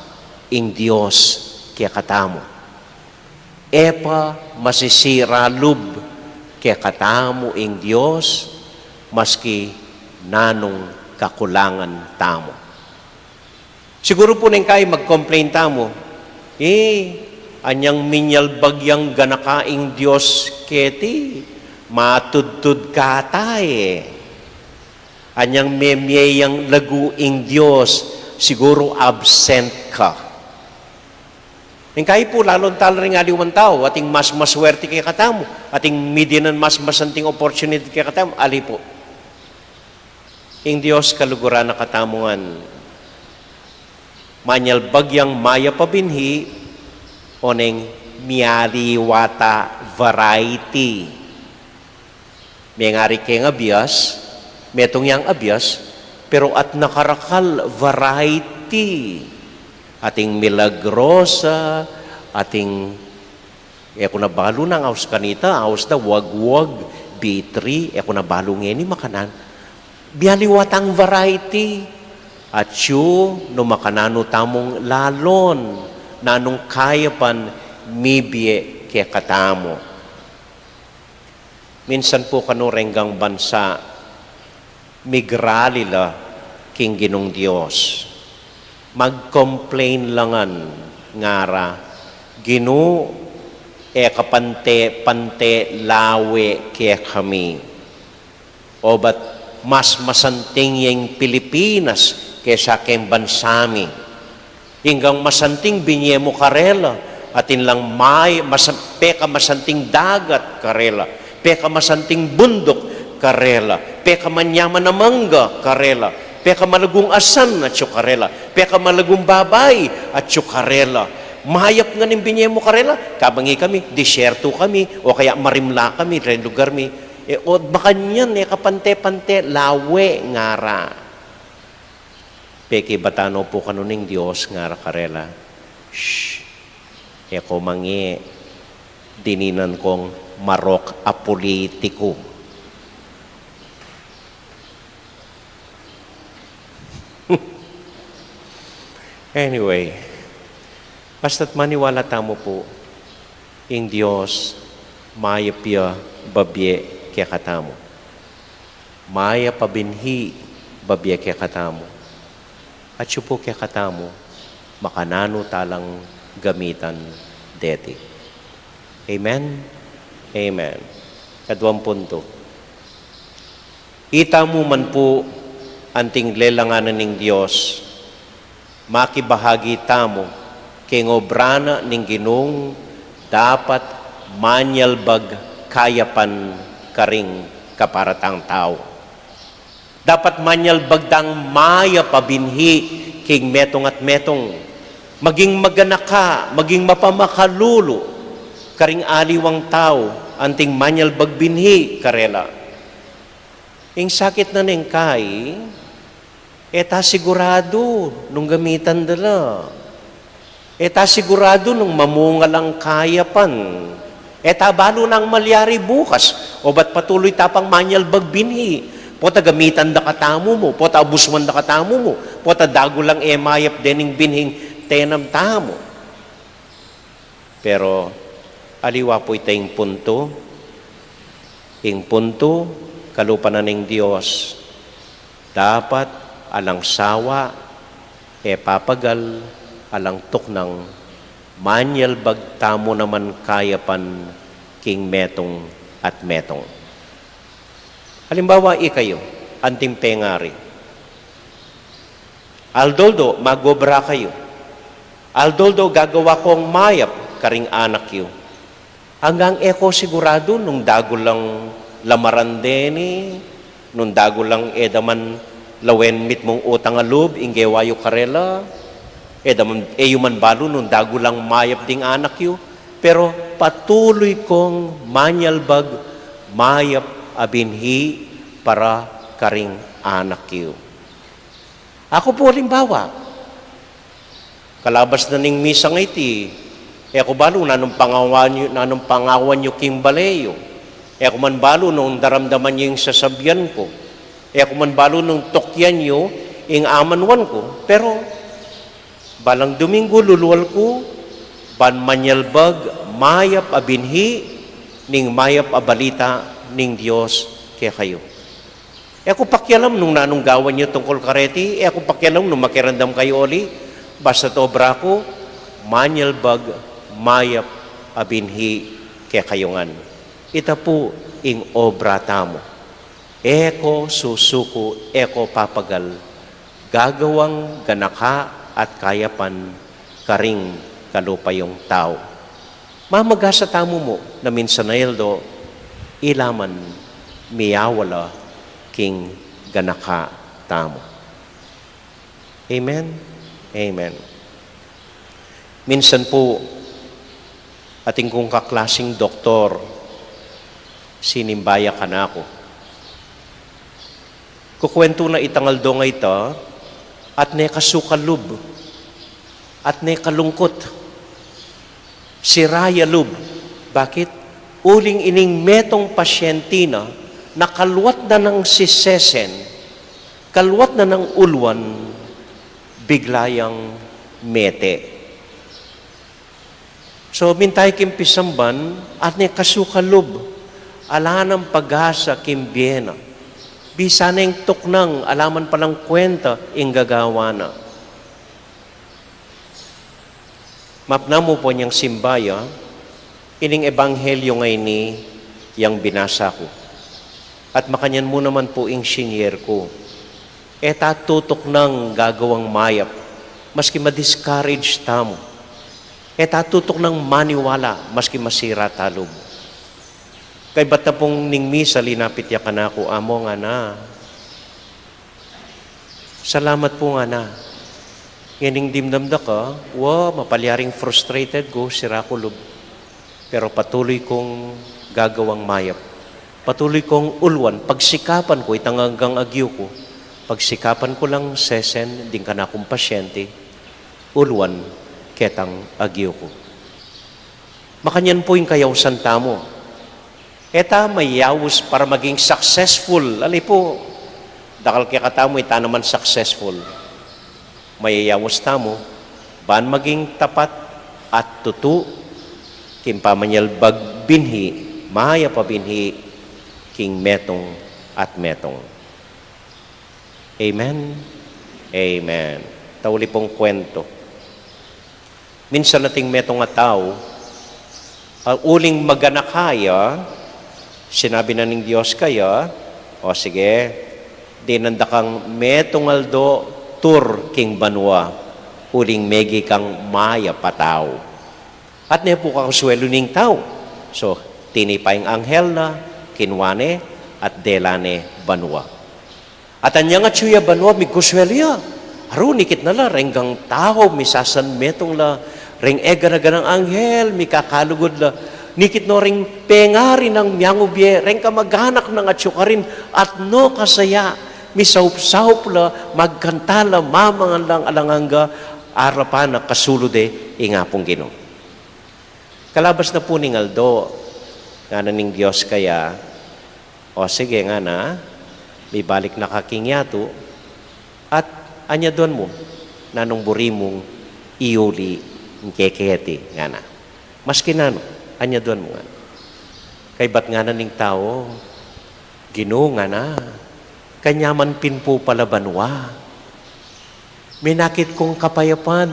ing Diyos kaya katamo. Epa masisira lub kaya katamo ing Diyos, maski nanong kakulangan tamo. Siguro po nang kayo mag-complain tamo, anyang minyal bagyang ganakaing Diyos keti, matudtud kata Anyang memyeyang laguing Diyos, siguro absent ka. Nang kayo po, lalong tala rin aliwan tao, ating mas maswerte kay katamo, ating midyanan mas masanting opportunity kay katamo, ali po. Ing Diyos kaluguran na katamungan, manyal bagyang maya pabinhi, oneng miyaliwata variety. May ngari kay nga bias, metong yang abias, pero at nakarakal variety. Ating milagrosa, ating, ko na balo ng aus kanita, aus da wag-wag, B3, ko na balo ngeni makanan. Biyaliwatang variety. At yu, no makanano tamong lalon, nanong kayapan, mibie kaya katamo. Minsan po kano renggang bansa, migralila king ginong Diyos. Mag-complain langan ngara, ginu kapante lawe kaya kami. O ba't mas masanting yung Pilipinas kesa ken bansami. Hinggang masanting binyemo karela, atin lang peka masanting dagat karela, peka masanting bundok karela, peka manyaman na mangga karela, peka malagong asan at karela, peka malagong babay at karela. Mahayap nga ng binyemo karela, kabangi kami, disyerto kami, o kaya marimla kami, rin lugar mi, o baka niyan, kapante-pante, lawe ngara. Peki batano po kanuning Diyos ngara karela. Shhh. Eko mangi dininan kong marok apolitiko. Anyway, basta't maniwala tamo po, ing Diyos, maya piya babye kaya katamo. Maya pabinhi babye kaya katamo. At siya po kaya katamo, makanano talang gamitan deti. Amen? Amen. Kadwang punto. Ita mo man po anting lelanganan ng Diyos, makibahagi tamo, kay ngobrana ning ginong dapat manyalbag kayapan karing kaparatang tao. Dapat manyalbag dang maya pabinhi king metong at metong, maging maganaka, maging mapamakalulo, karing aliwang tao, anting manyalbag binhi karela. Ing sakit na ning kay, eta sigurado nung gamitan dala. Eta sigurado nung mamungal ang kayapan. Eta balo nang malyari bukas. O ba't patuloy tapang manyalbag binhi. Pota gamitan da katamo mo, pota abuswan da katamo mo, pota dago lang mayap dening binhing tenam tamo. Pero aliwa po itayong punto, ing punto, kalupanan ng Diyos, dapat alang sawa, papagal, alang tuknang, manyal bagtamo naman kayapan, king metong at metong. Halimbawa, ikayo, anting pengari. Aldoldo, magobra kayo. Aldoldo, gagawa kong mayap, karing anak yo. Hanggang eko sigurado, nung dago lang lamarandeni, nung dago lang edaman lawen mit mong utang alub, inggewayo karela, edaman eyuman balo, nung dago lang mayap ding anak yo. Pero patuloy kong manyalbag, mayap abinhi para karing anak yo. Ako po halimbawa, kalabas na ning misa ng iti, ako balo nanong pangawan nyo kimbaleyo, ako man balo nung daramdaman nyo yung sasabyan ko, ako man balo nung tokyan nyo yung amanwan ko, pero balang Domingo luluwal ko, ban manyalbag, mayap abinhi, ning mayap abalita ning Diyos kaya kayo. Ako pakialam nung nanong gawan nyo tungkol kareti, ako pakialam nung makirandam kayo oli, basta to obra ko, manyalbag, mayap, abinhi, kaya kayongan. Ita po ing obra tamo. Eko susuko, eko papagal, gagawang ganaka at kayapan, karing kalupayong tao. Mamagasa tamo mo na minsan na ildo, ilaman miyawala king ganaka tamo. Amen? Amen. Minsan po, ating kong kaklasing doktor, sinimbaya ka na ako. Kukwento na itangal do nga ito, at ne kasukalub, at ne kalungkot, siraya lub. Bakit? Uling ining metong pasyente na nakaluwat na ng sisesen, kaluwat na ng ulwan, biglayang mete. So, mintay kimpisamban, at ni kasukalub, ala ng pag-asa kimbiena. Bisa na yung tuknang, alaman palang kwenta, ing gagawa na. Mapna mo po niyang simbaya, ining ebanghelyo ngayon ni yang binasa ko. At makanyan mo naman po ing sinyer ko. Tutok ng gagawang mayap, maski ma-discourage tamo. Tutok ng maniwala, maski masira talog. Kay ba't na pong ning misa, linapit ya ka na ako, amo nga na. Salamat po nga na. Yaning dimdamda ka, mapalyaring frustrated ko, sira ko lub. Pero patuloy kong gagawang mayap. Patuloy kong ulwan. Pagsikapan ko, itanganggang agyo ko. Pagsikapan ko lang sesen, din ka na akong pasyente. Ulwan, ketang agyo ko. Makanyan po yung kayawsan tamo. Eta may yawas para maging successful. Alay po, dakal kaya katamo, ita naman successful. May yawas tamo, ban maging tapat at tutu, kimpamanyal bagbinhi, maya pabinhi, king metong at metong. Amen? Amen. Tauli pong kwento. Minsan nating metong at tao, uling maganakaya, sinabi na ng Diyos kaya, o sige, dinanda kang metong aldo, tur king banwa, uling megi kang maya pataw. At niya po kakaswelo ning tao. So, tinipayang anghel na, kinwane, at delane banwa. At anya nga tsuya banwa, migkuswelo ya. Aro, nikit na la, renggang tao, misasan metong la, reng ega na ganang anghel, mikakalugod la, nikit no ring pengari ng miyangubye, reng ka maghanak ng atsyukarin, at no kasaya, misaup-saup la, magkantala, mamangan lang alanganga, arapan na kasulude, ingapong Ginoo. Kalabas na po ning Aldo, nga na ning Diyos kaya, o sige nga na, may balik na kakingyato, at anya doon mo, nanong buri mong iuli, kekete, nga na. Maski na, anya doon mo nga. Kay ba't nga na ning tao, Ginoo nga na, kanyaman pinpo palabanwa. May nakit kong kapayapan,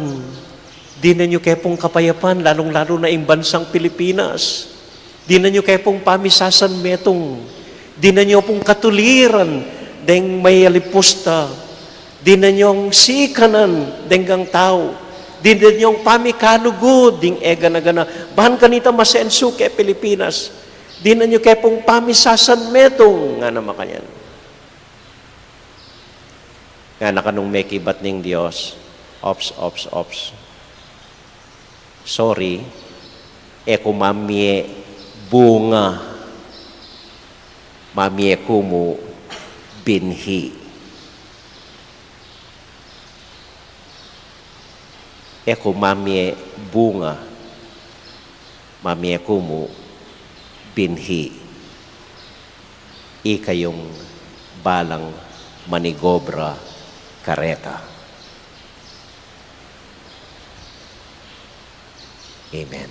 di na nyo kepong kapayapan, lalong-lalo na imbansang Pilipinas. Di na nyo kepong pamisasan metong, di na nyo pong katuliran, deng may alipusta, di na nyong sikanan, denggang tao, di na nyong pamikalugod, ding ega na gana, bahan kanita masensu ke Pilipinas, di na nyo kepong pamisasan metong, nga naman kanyan. Nga nakanong may kibat ning Diyos, ops. Sorry, mamie bunga, mamie kumu binhi. Mamie bunga, mamie kumu binhi. Ikayong balang manigobra kareta. Amen.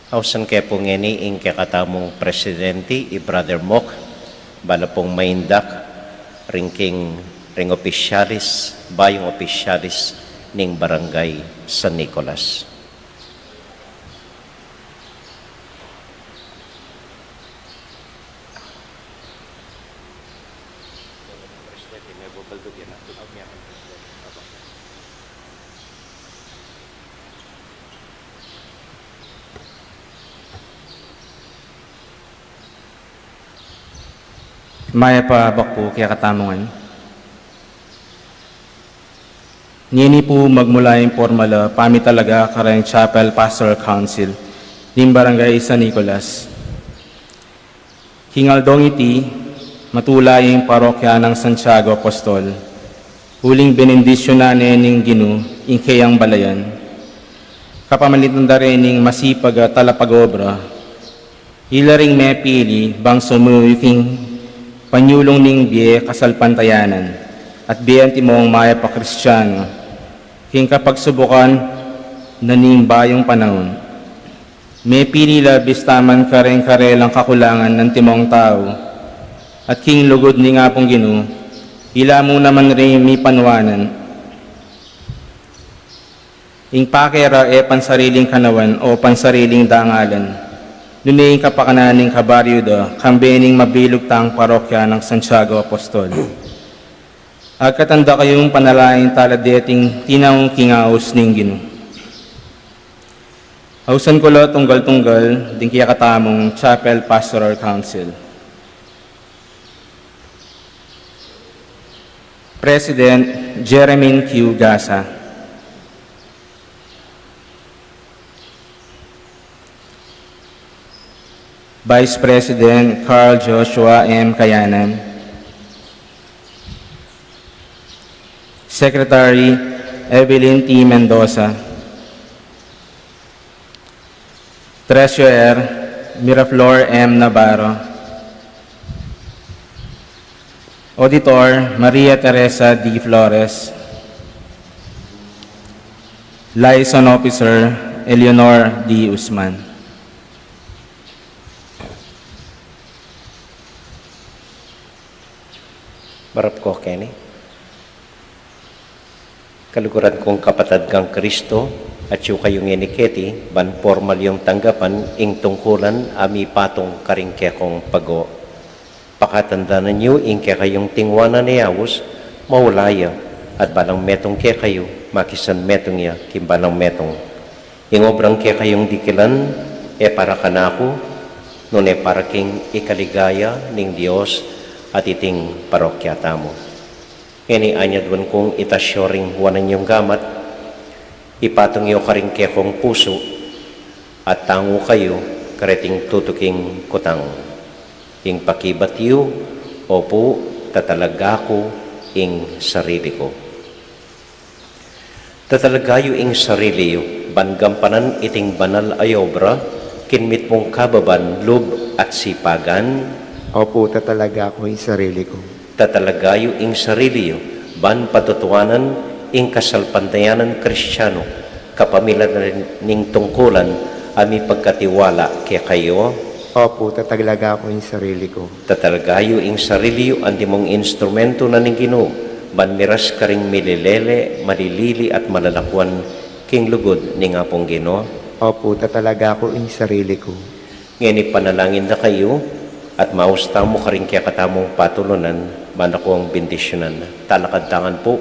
Ausan kaya po ngeni ing kakatamong presidente i Brother Mok, bala pong maindak, ring opisyalis, bayong opisyalis ning barangay San Nicolas. Maya pa bakpo kaya katamongan. Nini po magmula yung formala pami talaga karang Chapel Pastoral Council ng Barangay San Nicolas. Hingaldong iti matulay yung parokya ng Santiago Apostol. Huling benendisyon na ning Ginu ing kayang balayan. Kapamalitan da rin ning masipag talapag-obra. Ilaring may pili bang sumuyuking panyulong ning biye kasalpantayanan at biyan timong maya pa Kristiyano king kapag subukan na ning bayong panahon. May pili labis taman kareng-karelang kakulangan ng timong tao at king lugod ni nga pong Ginu, ila mo naman rin may panwanan. Ing pakera pansariling kanawan o pansariling dangalan. Nuning kapakananing kabaryo da, kambening mabilog tang parokya ng Santiago Apostol. Agkatanda kayong panalaing taladeting tinawang kingaos ning Ginu. Hausan ko lo tunggal-tunggal, ding kaya katamong Chapel Pastoral Council. President Jeremy Q. Gasa. Vice President Carl Joshua M. Kayanan, Secretary Evelyn T. Mendoza, Treasurer Miraflor M. Navarro, Auditor Maria Teresa D. Flores, Liaison Officer Eleanor D. Usman. Marap ko, Kenny. Kaluguran kong kapatid kang Kristo at yung kayong iniketi, ban formal yung tanggapan, ing tungkulan, ami patong karingke kong pago. Pakatandaan nyo, ing kaya kayong tingwanan ni Awus, maulaya, at balang metong kaya kayo, makisan metong ya, kimbalang metong. Ing obrang kaya kayong dikilan, para kanako, nun para king ikaligaya ning Diyos, at iting parokya tamo. Ngani anyadwan kong itasyoring wanan yung gamat, ipatong yung karingke kong puso, at tango kayo kareting tutuking kutang. Ing pakibat yu, opo, tatalaga ko, ing sarili ko. Tatalagayo ing sarili yo, bangampanan iting banal ay obra, kinmit mong kababan, lub at sipagan, Opo, tatalaga ko yung sarili ko. tatalagayo ing sarili yo, ban patutuanan ing kasalpantayanan kristyano, kapamilan ning tungkulan, ami pagkatiwala kaya kayo, Opo, tatalaga ko yung sarili ko. tatalagayo ing sarili yo, andi mong instrumento na ning Ginoo, ban miras ka ring mililele, malilili at malalakwan, king lugod ni nga pong Ginoo. Opo, tatalaga ko yung sarili ko. Ngayon ipanalangin na kayo, at mausta mo ka rin kaya katamong patulunan, man ako ang bendisyonan. Talakad tangan po,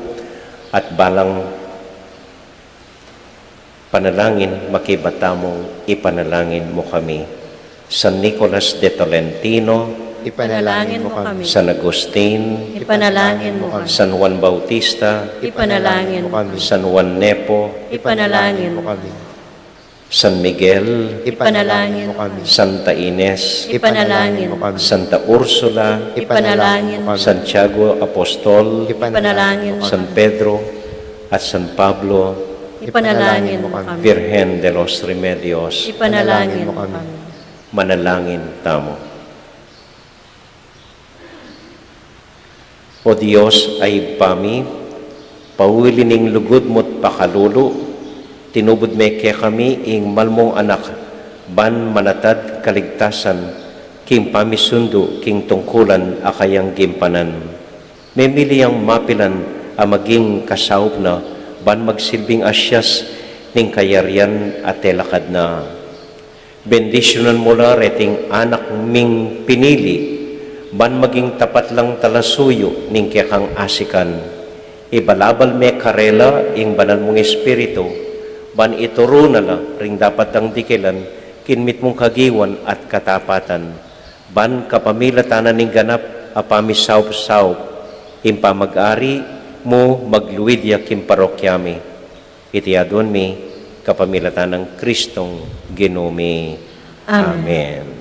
at balang panalangin, makibatamong ipanalangin mo kami. San Nicolas de Tolentino, Ipanalangin mo kami. San Agustin, Ipanalangin mo kami. San Juan Bautista, Ipanalangin mo kami. San Juan Nepo, Ipanalangin mo kami. San Miguel, Ipanalangin mo kami. Santa Ines, Ipanalangin mo kami. Santa Ursula, Ipanalangin mo Santiago Apostol, Ipanalangin mo San Pedro, at San Pablo, Ipanalangin mo kami. Virgen de los Remedios, Ipanalangin mo kami. manalangin tamo. O Diyos ay pami, pauwilining lugod mo't pakalulu, tinubod me kaya kami ing malmong anak, ban manatad kaligtasan, king pamisundo, king tungkulan, akayang gimpanan. Memili ang mapilan, maging kasaup na, ban magsilbing asyas, ning kayarian at telakad na. Bendisyonan mo la reting anak ming pinili, ban maging tapat lang talasuyo, ning kang asikan. Ibalabal me karela, ing banal mong espiritu, ban ituro na la, ring dapat ang dikilan, kinmit mong kagiwan at katapatan. Ban kapamilatanan ning ganap, apamisaup-saup, impamag-ari mo magluidya kim parokyami. Itiadon mi, kapamilatan ng Kristong Ginumi. Amen.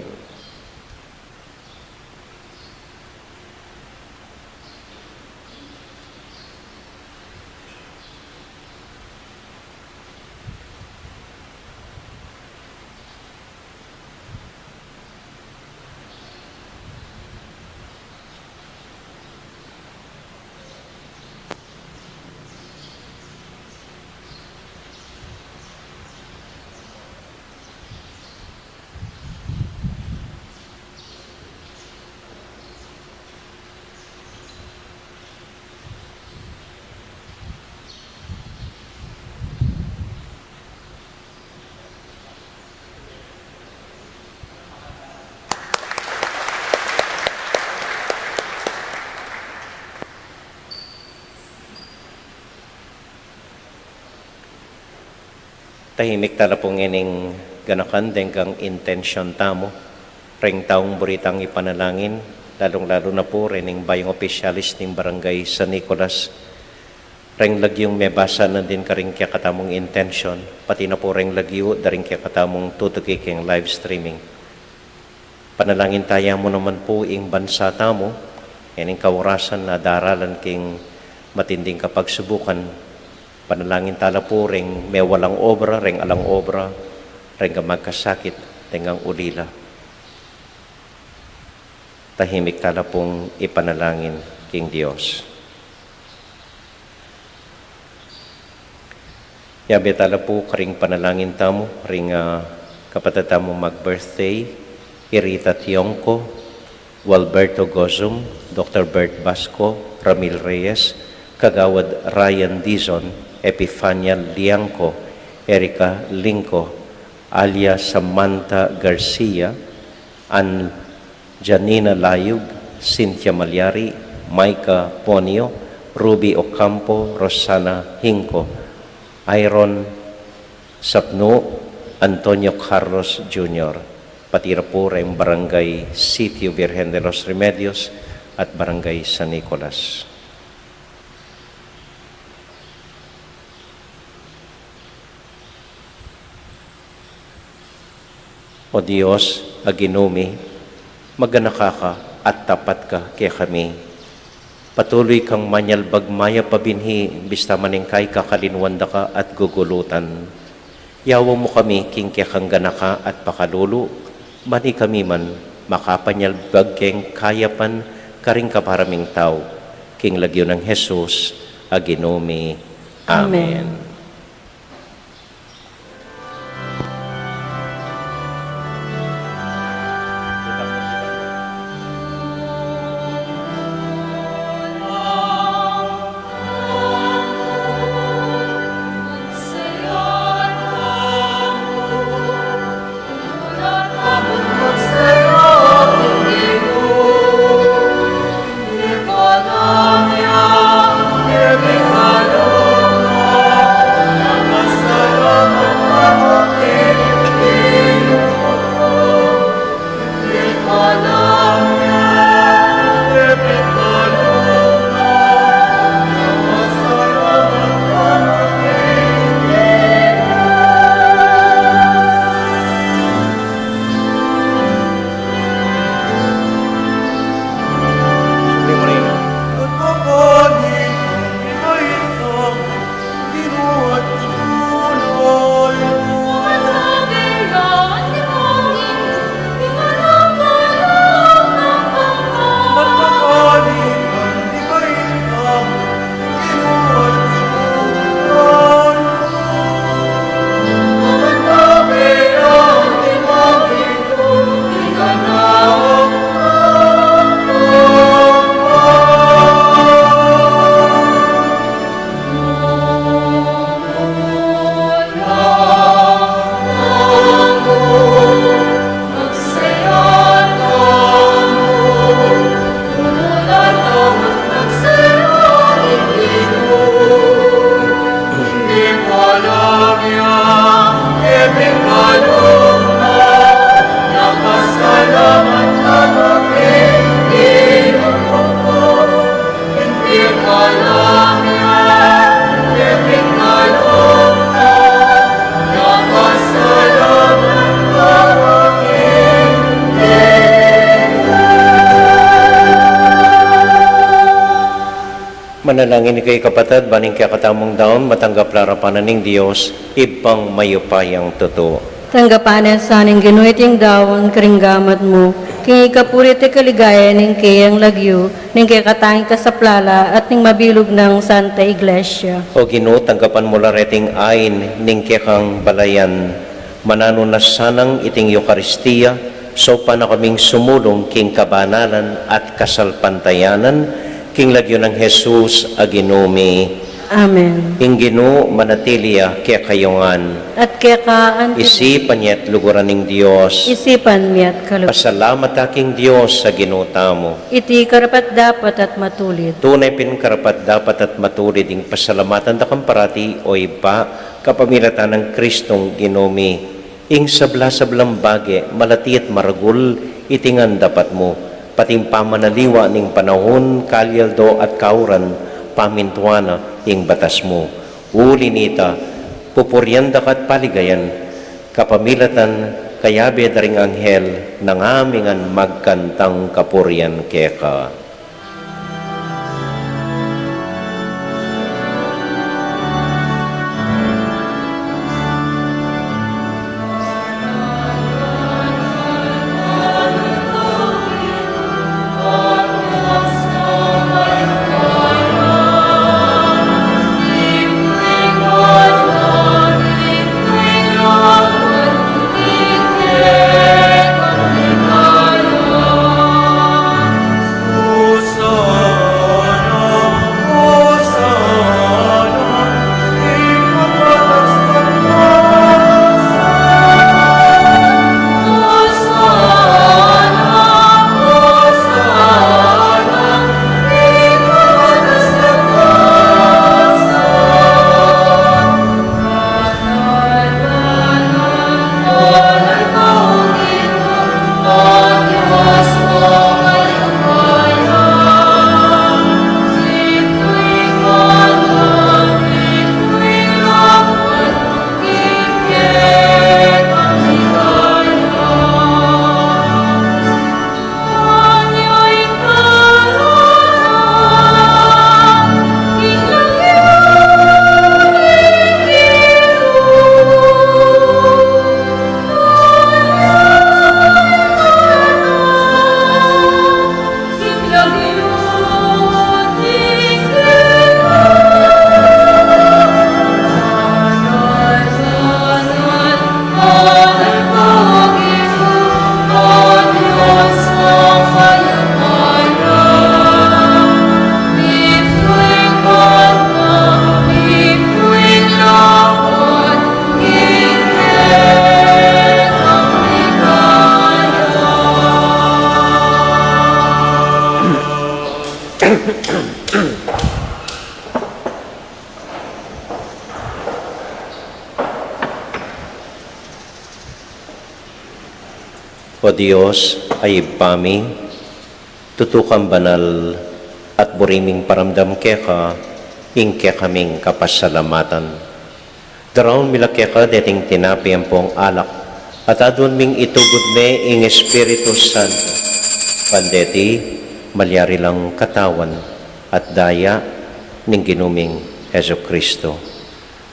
Tahimik tala pong ining ganakan denggang intensyon tamo, ring taong buritang ipanalangin, lalong-lalo na po rening bayong opisyalis ng barangay San Nicolas, ring lagyong may basa na din ka rin kaya katamong intensyon, pati na po ring lagyo, daring kaya katamong tutukiking live streaming. Panalangin tayo mo naman po ing bansa tamo, ining kawarasan na daralan king matinding kapagsubukan. Panalangin tala po ring may walang obra, ring alang obra, ring magkasakit, tingang ulila. Tahimik tala pong ipanalangin king Diyos. Yabe tala po karing panalangin tamo, ring kapatid tamo mag-birthday, Irita Tionco, Walberto Gozum, Dr. Bert Basco, Ramil Reyes, Kagawad Ryan Dizon, Epifania Liangco, Erika Linco, Alia Samantha Garcia, Janina Layug, Cynthia Malyari, Maika Ponio, Ruby Ocampo, Rosana Hinco, Iron Sapno, Antonio Carlos Jr., patira po rin Barangay Sitio Virgen de los Remedios at Barangay San Nicolas. O Diyos, aginumi, maganaka ka at tapat ka kaya kami. Patuloy kang manyalbag maya pabinhi, bista maningkay kakalinwanda ka at gugulutan. Yawa mo kami, king kang ganaka at pakalulu, mani kami man, makapanyalbag keng kayapan, karing kaparaming tao, king lagyo ng Jesus, aginumi. Amen. Manalangin kay kapatid, baning kaya katamong daon, matanggap larapanan ng Diyos, ipang mayupayang totoo. Tanggapanan sa aning ginuiting dawon karinggamat mo, king ikapurit ti kaligaya ning kayang lagyo, ning kay katanging kasaplala at ning mabilog ng Santa Iglesia. O Ginoo, tanggapan mo lareting ain, ning kaya kang balayan, manano na sanang iting Eucharistia, so pa na kaming sumulong king kabanalan at kasalpantayanan, king lagyo ng Jesus aginumi. Amen. Ing Ginoo manatilia kaya kayongan. At kaya kaan Isipan niya at luguran ng Diyos. isipan mi at kalug. Pasalamat aking Diyos sa ginuta mo. Iti karapat dapat at matulid. Tunay pinkarapat dapat at matulid ing pasalamatan da kang parati o iba kapamilatan ng Kristong ginumi. Ing sabla-sablang bage, malati at maragul, itingan dapat mo. Pating pamanaliwa ning panahon, kalyaldo at kauran, pamintuana ing batas mo. Uli nita, pupuryanda kat paligayan, kapamilatan, kayabe daring anghel, nangamingan magkantang kapuryan keka. O Diyos, ay pami, tutukang banal at buriming paramdam keka, ingke kaming kapasalamatan. Daraon mila keka deting tinapi ang pong alak, at adun ming itugod me ing Espiritu Santo. Pandeti, malyari lang katawan at daya ning ginuming Heso Kristo.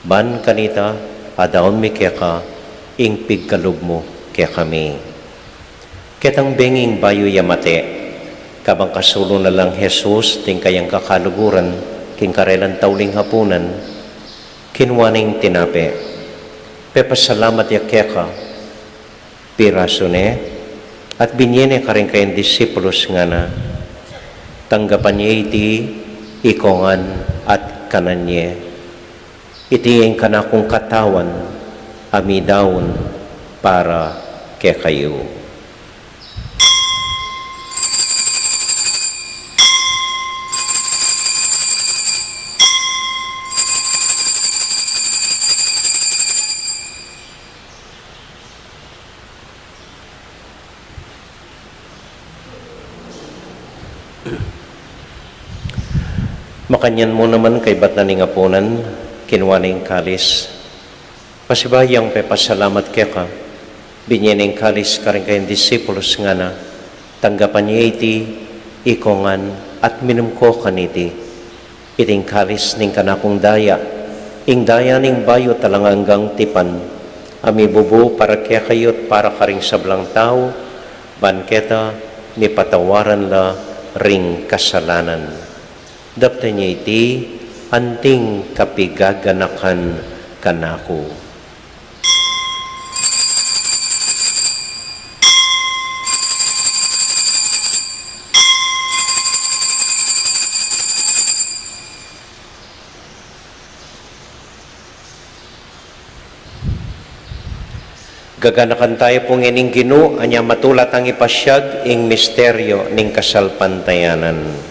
Ban kanita, adaon mi keka, ing pigkalog mo kaya kami. Ketang benging bayo yamate, kabang kasulo na lang Jesus, ting kayang kakaluguran, king karelan tauling hapunan, kinwaning tinape. Pepasalamat ya keka, piraso ne, at binyene ka rin kayong disipulos nga na, tanggapan niya iti, ikongan at kananye. Iti yung kanakong katawan, amidawon para kaya kayo. Makanyan mo naman kay bat na ningapunan, kinwaning kalis. Pasibayang pepasalamat kaya ka, binyening kalis ka rin kayong disipulos nga na, tanggapan niya iti, ikongan at minumko kaniti. Iting kalis ning kanakong daya, ing daya ning bayo talanganggang tipan, amibubu para kaya kayo't para ka ring sablang tao, banketa, ni patawaran la ring kasalanan. Dapta niya iti, anting kapigaganakan kanako. Gaganakan tayo pong ining Ginoo, anya matulat ang ipasyag ing misteryo ning kasalpantayanan.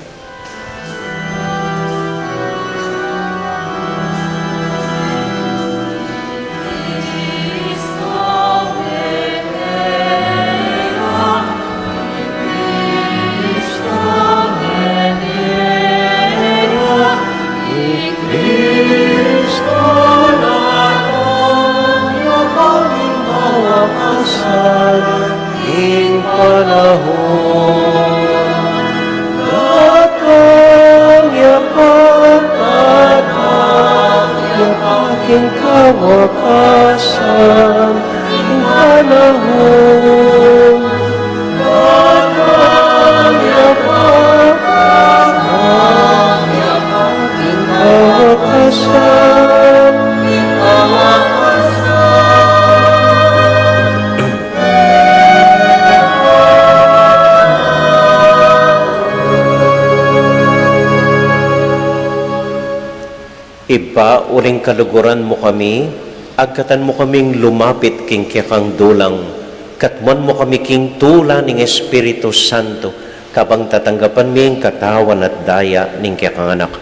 Iba uling kaluguran mo kami, agkatan mo kaming lumapit king kikang dulang, katman mo kami king tula ning Espiritu Santo, kabang tatanggapan ming katawan at daya ning kikang anak.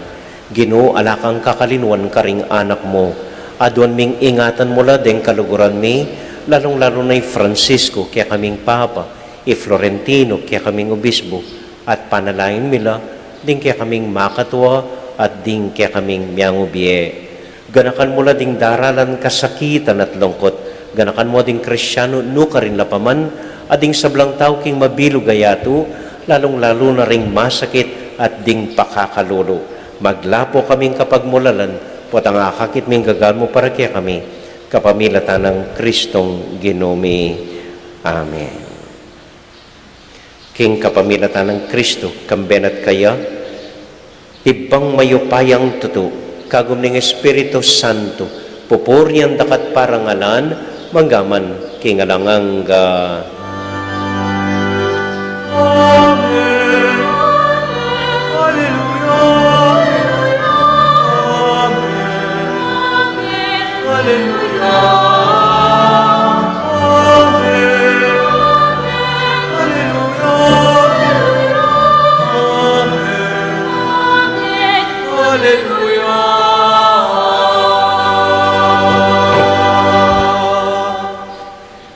Ginoo, alakang kakalinwan karing anak mo, adwan ming ingatan mo la deng kaluguran mi, lalong-lalo na'y Francisco, kaya kaming Papa, Florentino, kaya kaming Obispo, at panalangin mila, ding kaya kaming makatwa, at ding kaya kaming miyangubye. Ganakan mo la ding daralan kasakitan at lungkot. Ganakan mo ding Kristyano, no ka rin lapaman, at ding sablang tao king mabilog gayato, lalong-lalo na ring masakit at ding pakakalulo. Maglapo kaming kapag mulalan, potang akakit ming gagal mo para kaya kami, kapamilatan ng Kristong Ginumi. Amen. King kapamilatan ng Kristo, kambenat kaya, ibang mayupayang tuto, kagum ning Espiritu Santo, pupurian dakat parangalan, manggaman kingalanganga. Amen. Hallelujah. Amen. Hallelujah.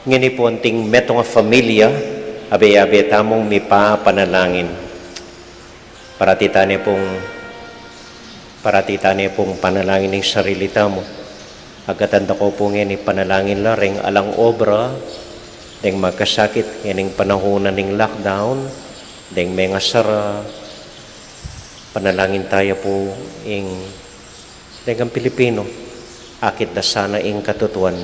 Ngini po anting metong familia, Abe-abe tamong mi pa panalangin. Paratitane pong panalangin ng sarili tamo. Agatan ko po ngayon panalangin la ring alang obra, deng magkasakit ngayon panahonan ng lockdown, deng mga sara. Panalangin tayo po deng ang Pilipino, akit na sana ing katutuan.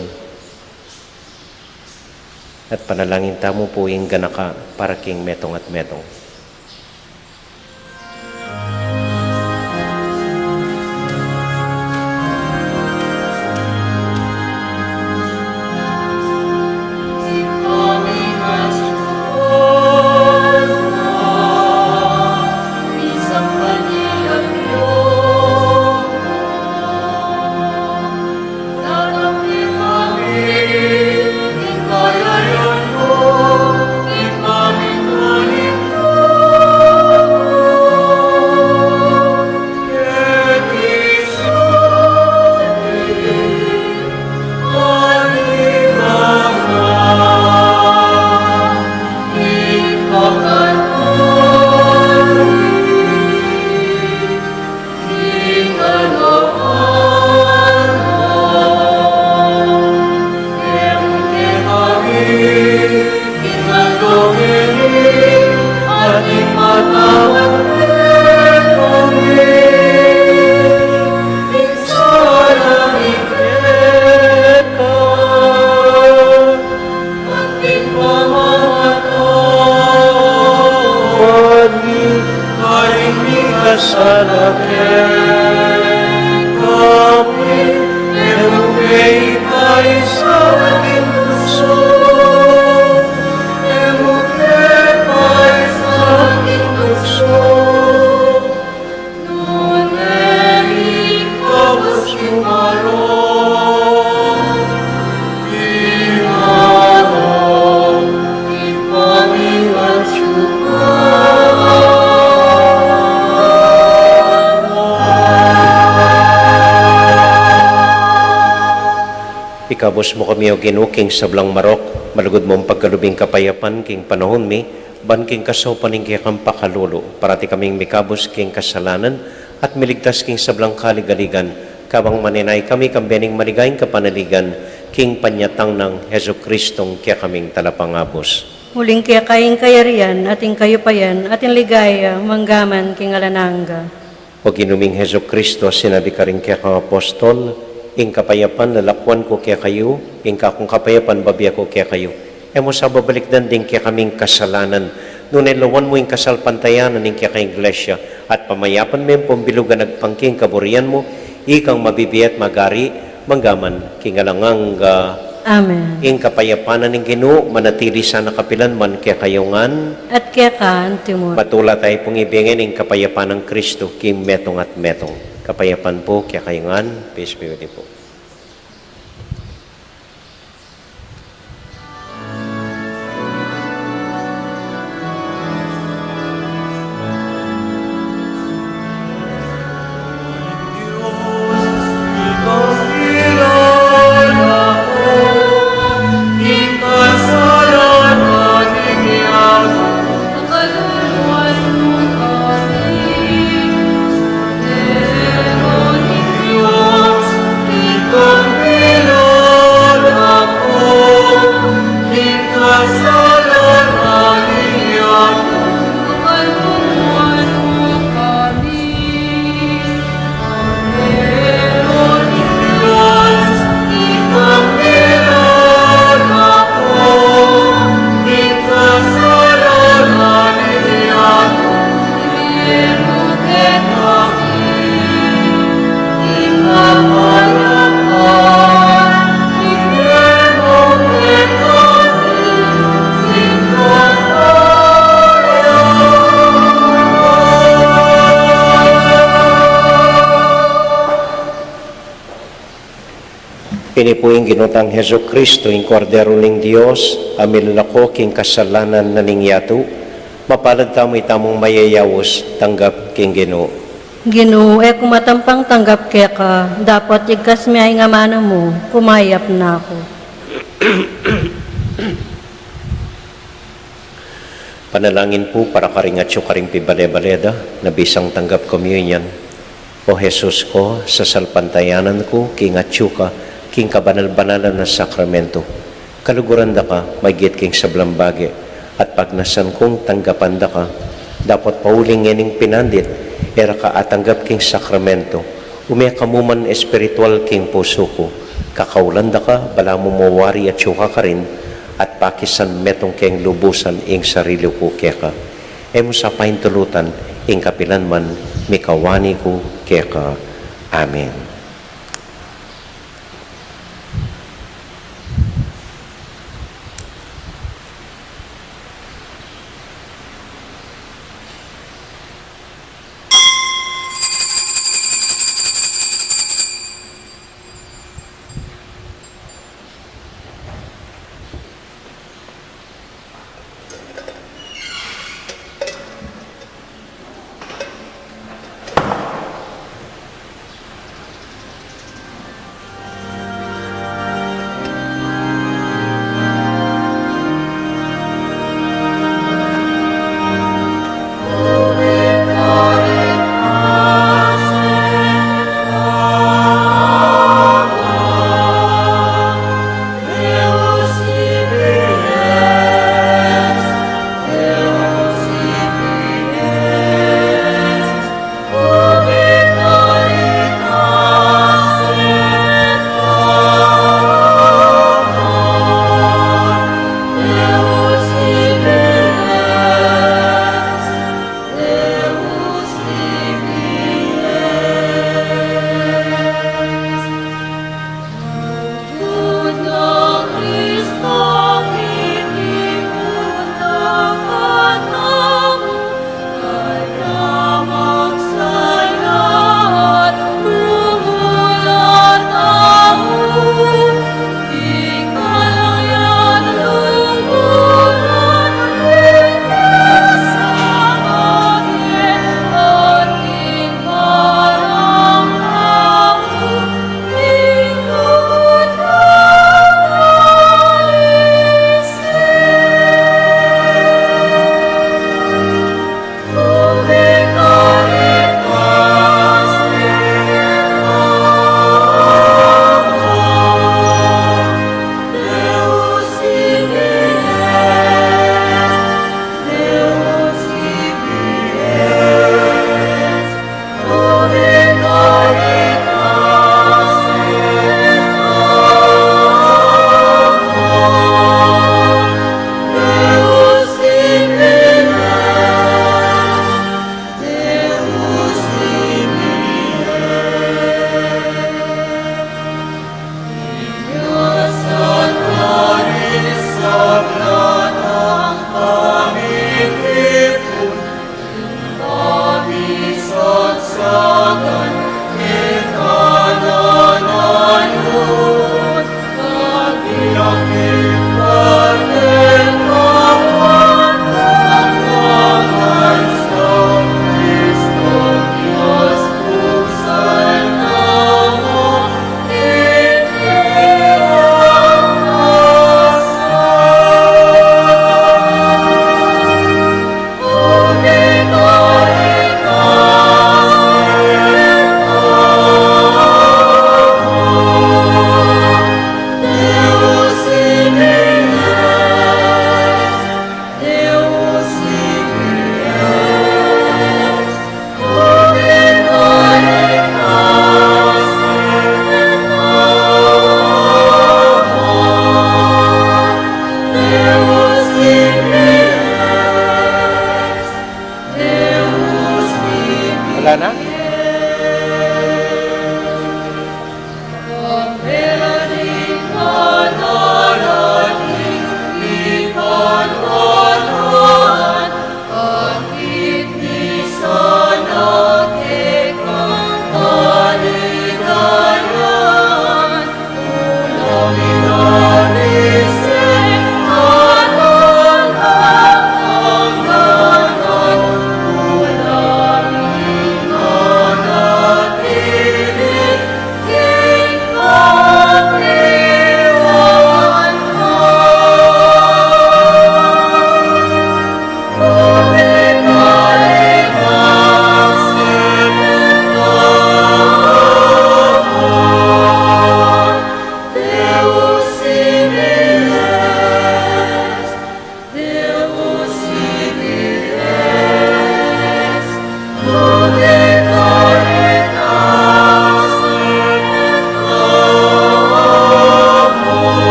At panalangin tamo po ganaka para king metong at metong. Ikabos mo kami o ginuking sablang marok, malugod mong pagkalubing kapayapan king panahon mi, ban king kasopan ing kiyakang pakalulo, parati kaming mikabos king kasalanan, at miligtas king sablang kaligaligan, kabang maninay kami kambening maligayang kapanaligan, king panyatang ng Heso Kristong kaya kaming talapangabos. Huling kaya kaying kayarian, ating kayo pa yan, ating ligaya, manggaman king alananga. O ginuming Heso Kristo, sinabi ka rin kaya kang apostol, ing kapayapan lalakwan ko kaya kayo, ing kakong kapayapan babiya ko kaya kayo. E mo sa babalikdan din kaya kaming kasalanan, nung nilawan mo ing kasalpantayanan ing kaya kay iglesia, at pamayapan mo yung pambilugan nagpangking kaburian mo, ikang mabibiyat magari, manggaman, kingalangang Amen. ing kapayapanan ng Ginoo, manatili sa nakapilan man kaya kayongan, At kaya ka, Timur. matula tayo pong ibigin ing kapayapaan ng Kristo, king metong at metong. Kapayapan po, kaya kayongan, peace be with you po. Kini po yung ginutang Heso Kristo, yung kordero ng Diyos, amilako king kasalanan na ningyato, mapalad tamo'y tamong mayayawos, tanggap king Ginoo. Ginoo, kung matampang tanggap kaya ka, dapat igkas mi ay nga mano mo, kumayap na ako. Panalangin po para karingatyo karing pibale-baleda na bisang tanggap communion. O Jesus ko, sa salpantayanan ko, kingatyo ka, king kabanal-banalan na sakramento. Kaluguran da ka, magit king sablambagi, at pagnasan kong tanggapan da ka, dapat pauling ngening pinandit, era ka atanggap king sakramento, umaya kamuman espiritual king puso ko, kakaulan da ka, bala mo mawari at syuka ka rin, at pakisan metong keng lubusan ing sarili ko keka. Emo sa pahintulutan, ing kapilan man, mikawani ko keka. Amen.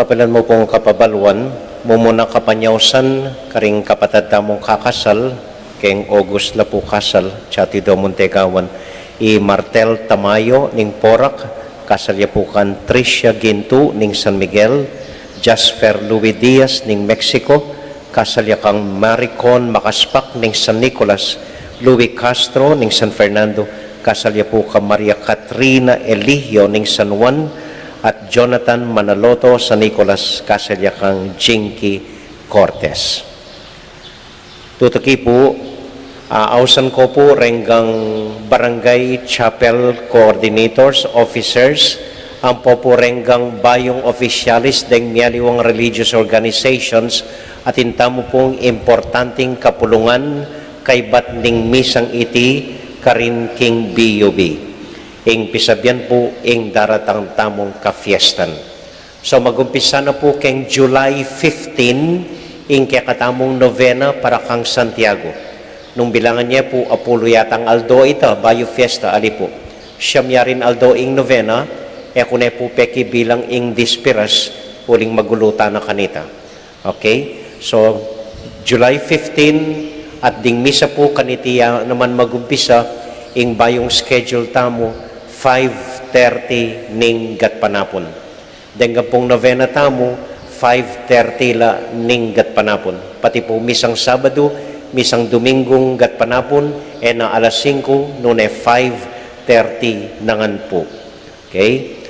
Papalan mo pong kapabalwan, mumuna kapanyawsan, karing kapatad tamong kakasal, keng August na po kasal, Chati do Montegawan, i Martel Tamayo, ning Porak, kasalya po kan Tricia Gintu, ning San Miguel, Jasper Louis Diaz, ning Mexico, kasalya kang Maricon Makaspak, ning San Nicolas, Louis Castro, ning San Fernando, kasalya po ka Maria Katrina Eligio, ning San Juan, at Jonathan Manaloto sa Nicolas, kasalya kang Jinky Cortez. Tutaki po, ausan ko po renggang barangay chapel coordinators, officers, ang po po renggang bayong officialis deng miyaliwang religious organizations at intamo pong importanteng kapulungan kay batning misang iti karin king BUB. Ing pisabyan po ing daratang tamong kafiestan. So magumpisa na po keng July 15 ing kakatamong novena para kang Santiago. Nung bilangan niya po Apollo yatang Aldo ita, Bayo Fiesta ali po. Siyam yarin Aldo ing novena, kune po peki bilang ing dispiras, uling maguluta na kanita. Okay? So July 15 at ding misa po kanitiya naman magumpisa ing bayong schedule tamo 5:30 ning gatpanapon. Dengga pong novena tamo 5:30 la ning gatpanapon. Pati po misang Sabado, misang Domingong gatpanapon na alas 5 nune 5:30 nangan po. Okay?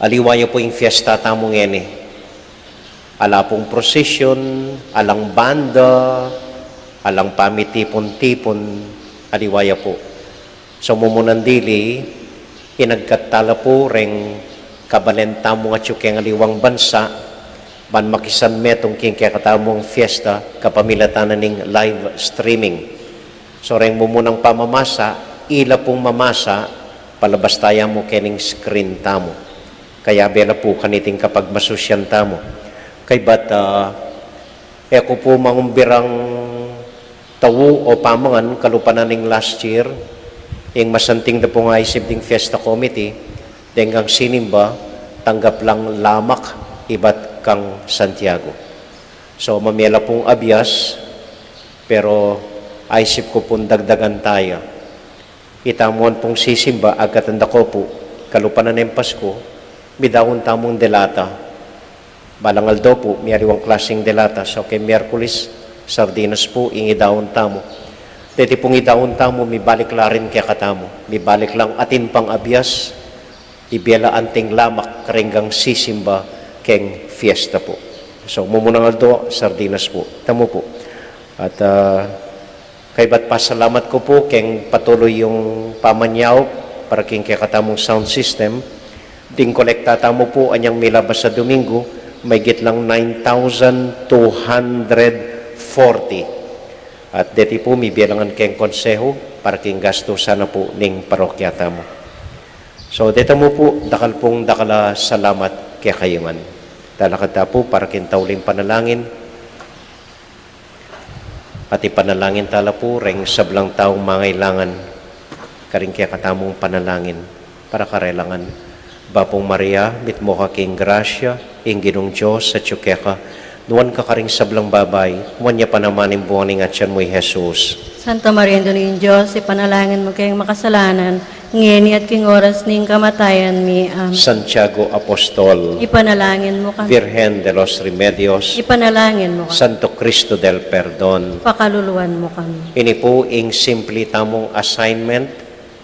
Aliwayo po yung fiesta tamo ngeni. Ala pong procession, alang banda, alang pamitipon-tipon, aliwaya po. So mumunandili, inagkatala po reng kabalenta mo nga tsukeng aliwang bansa, ban makisan metong king katamong fiesta, kapamilatanan ning live streaming. So reng mumunang pamamasa, ila pong mamasa, palabas tayo mo kening screen tamo. Kaya bela po kaniting kapag masusyan tamo. Kay bata, eko po mangumbirang tawo o pamangan kalupanan ning last year, yung masanting na po nga isip ding Fiesta Committee, denggang sinimba, tanggap lang lamak, iba't kang Santiago. So, mamela pong abyas, pero isip ko pong dagdagan tayo. Itamuan pong sisimba, agatanda ko po, kalupanan ng Pasko, midawon tamong delata. Balangal daw po, miyariwang klaseng delata. So, kay Miyerkules, sardinas po, ingidawon tamo. Dito pong idawon tamo, may balik la rin kaya katamo. May balik lang atin pang abyas, ibiyala anting lamak, karenggang sisimba, keng fiesta po. So, mumunang aldo, sardinas po. Tamo po. At kay ba't pasalamat ko po, keng patuloy yung pamanyaw, para keng kaya katamong sound system. Ding kolekta tamo po, anyang milabas sa Domingo, may git lang 9,240. At deti po, may bilangan keng konseho para king gasto sana po ning parokya tamo. So, dito mo po, dakal pong dakala salamat kaya kayungan. Talakata po para king tauling panalangin. Pati panalangin tala po, reng sablang taong mangailangan. Karing kaya katamong panalangin para karelangan. Bapong Maria, mitmo ka king grasya, ing ginong Diyos sa tsukeka, nuwan ka karing sablang babay, muwan niya panamanin buwaning at siyan mo'y Jesus. Santa Maria, Doon Diyos, ipanalangin mo kayong makasalanan, ngeni at king oras ning kamatayan mi. Santiago Apostol, Ipanalangin mo kami. Virgen de los Remedios, Ipanalangin mo kami. Santo Cristo del Perdon. Pakaluluan mo kami. Ini po ing simply tamong assignment,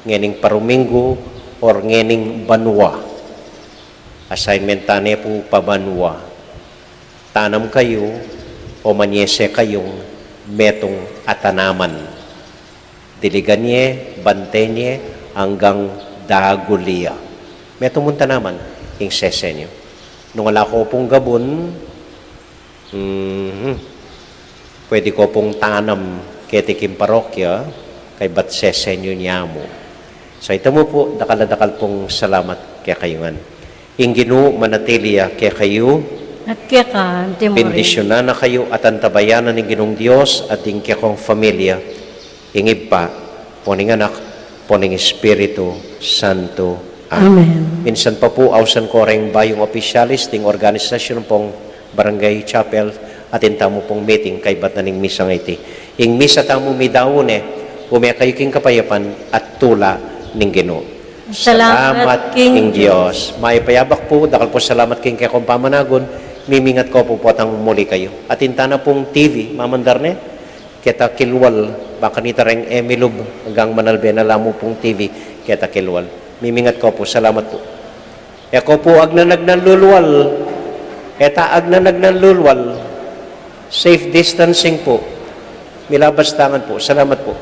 ngening parumingo, or ngening banwa. Assignment tane po pabanwa. Tanam kayo o manyese kayong metong atanaman. Diliganye, bantenye, hanggang dagulia. Metong munta naman, ing sesenyo. Nung wala ko pong gabon, pwede ko pong tanam ketikim parokya, kay bat sesenyo niya mo. So ito mo po, dakal pong salamat kaya kayungan. Ing ginu manatilia kaya kayo, At kaya ka, Timori. bendisyonan na kayo at antabayanan ng Ginong Diyos at ng kong familia. Ingib pa, poning anak, poning Espiritu Santo. Amen. Minsan pa po, ausan ko rin bayong opisyalis ting organisasyon pong Barangay Chapel at tamo pong meeting kay bat na ning misa ngayti. Ing misa tamo mi dawon umaya kayo king kapayapan at tula ning Ginoo. Salamat, King Diyos. Maipayabak po, dakal po salamat king kay kong pamanagon, mimingat ko po potang muli kayo. At intana pong TV, mamandar ne, kita kilwal, baka nita rin Emilub, hanggang manalbe na lamo pong TV, kita kilwal. Mimingat ko po, salamat po. Eko po agnanag ng lulwal, eta agnanag ng lulwal, safe distancing po, milabastangan po, salamat po.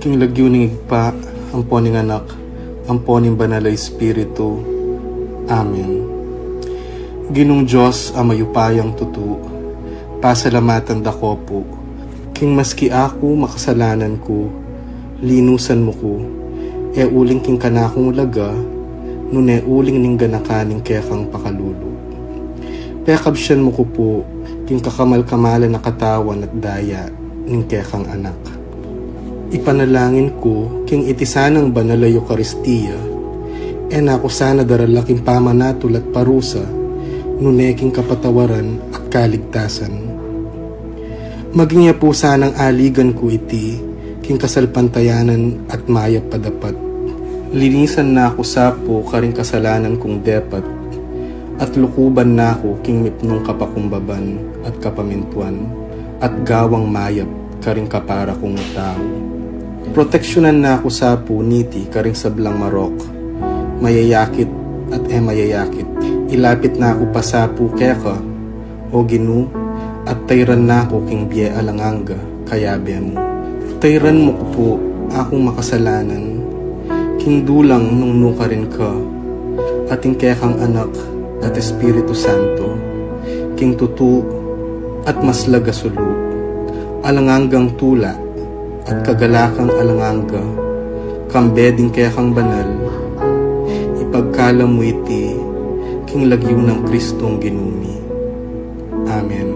King lagyo ning igpa, ampo ning anak, ampo ning banal a Espiritu. Amen. Ginong Diyos ang mayupayang tutu, pasalamatan dako po. King maski ako makasalanan ko, linusan mo ko, uling king kanakong laga, nune uling ning ganakaning kekang pakalulu. Pekabsyan mo ko po, king kakamal-kamalan na katawan at daya, ning kekang anak. Ipanalangin ko, king itisanang banal a Eucharistia, nako sana daralaking pamanatul at parusa, nuneking kapatawaran at kaligtasan. Maging niya po sanang aligan ko iti, king kasalpantayanan at mayap padapat. Linisan na ako sapo karing kasalanan kong depat, at lukuban na ako king mipnong kapakumbaban at kapamintuan, at gawang mayap karing kapara kong tao. Proteksyonan na ako sa puniti karing sablang marok, mayayakit at mayayakit. Ilapit na ako pa sa keka, o Ginu, at tayran na ako king biye alanganga, kaya biya mo. Tayran mo ko po akong makasalanan, king dulang nung nuka rin ka, ating kekang anak at Espiritu Santo, king tutu at maslaga sulu, alanganggang tula, at kagalakang alanganga, kambeding kekang banal, ipagkala mo iti, king lagyo ng Kristong ginumi. Amen.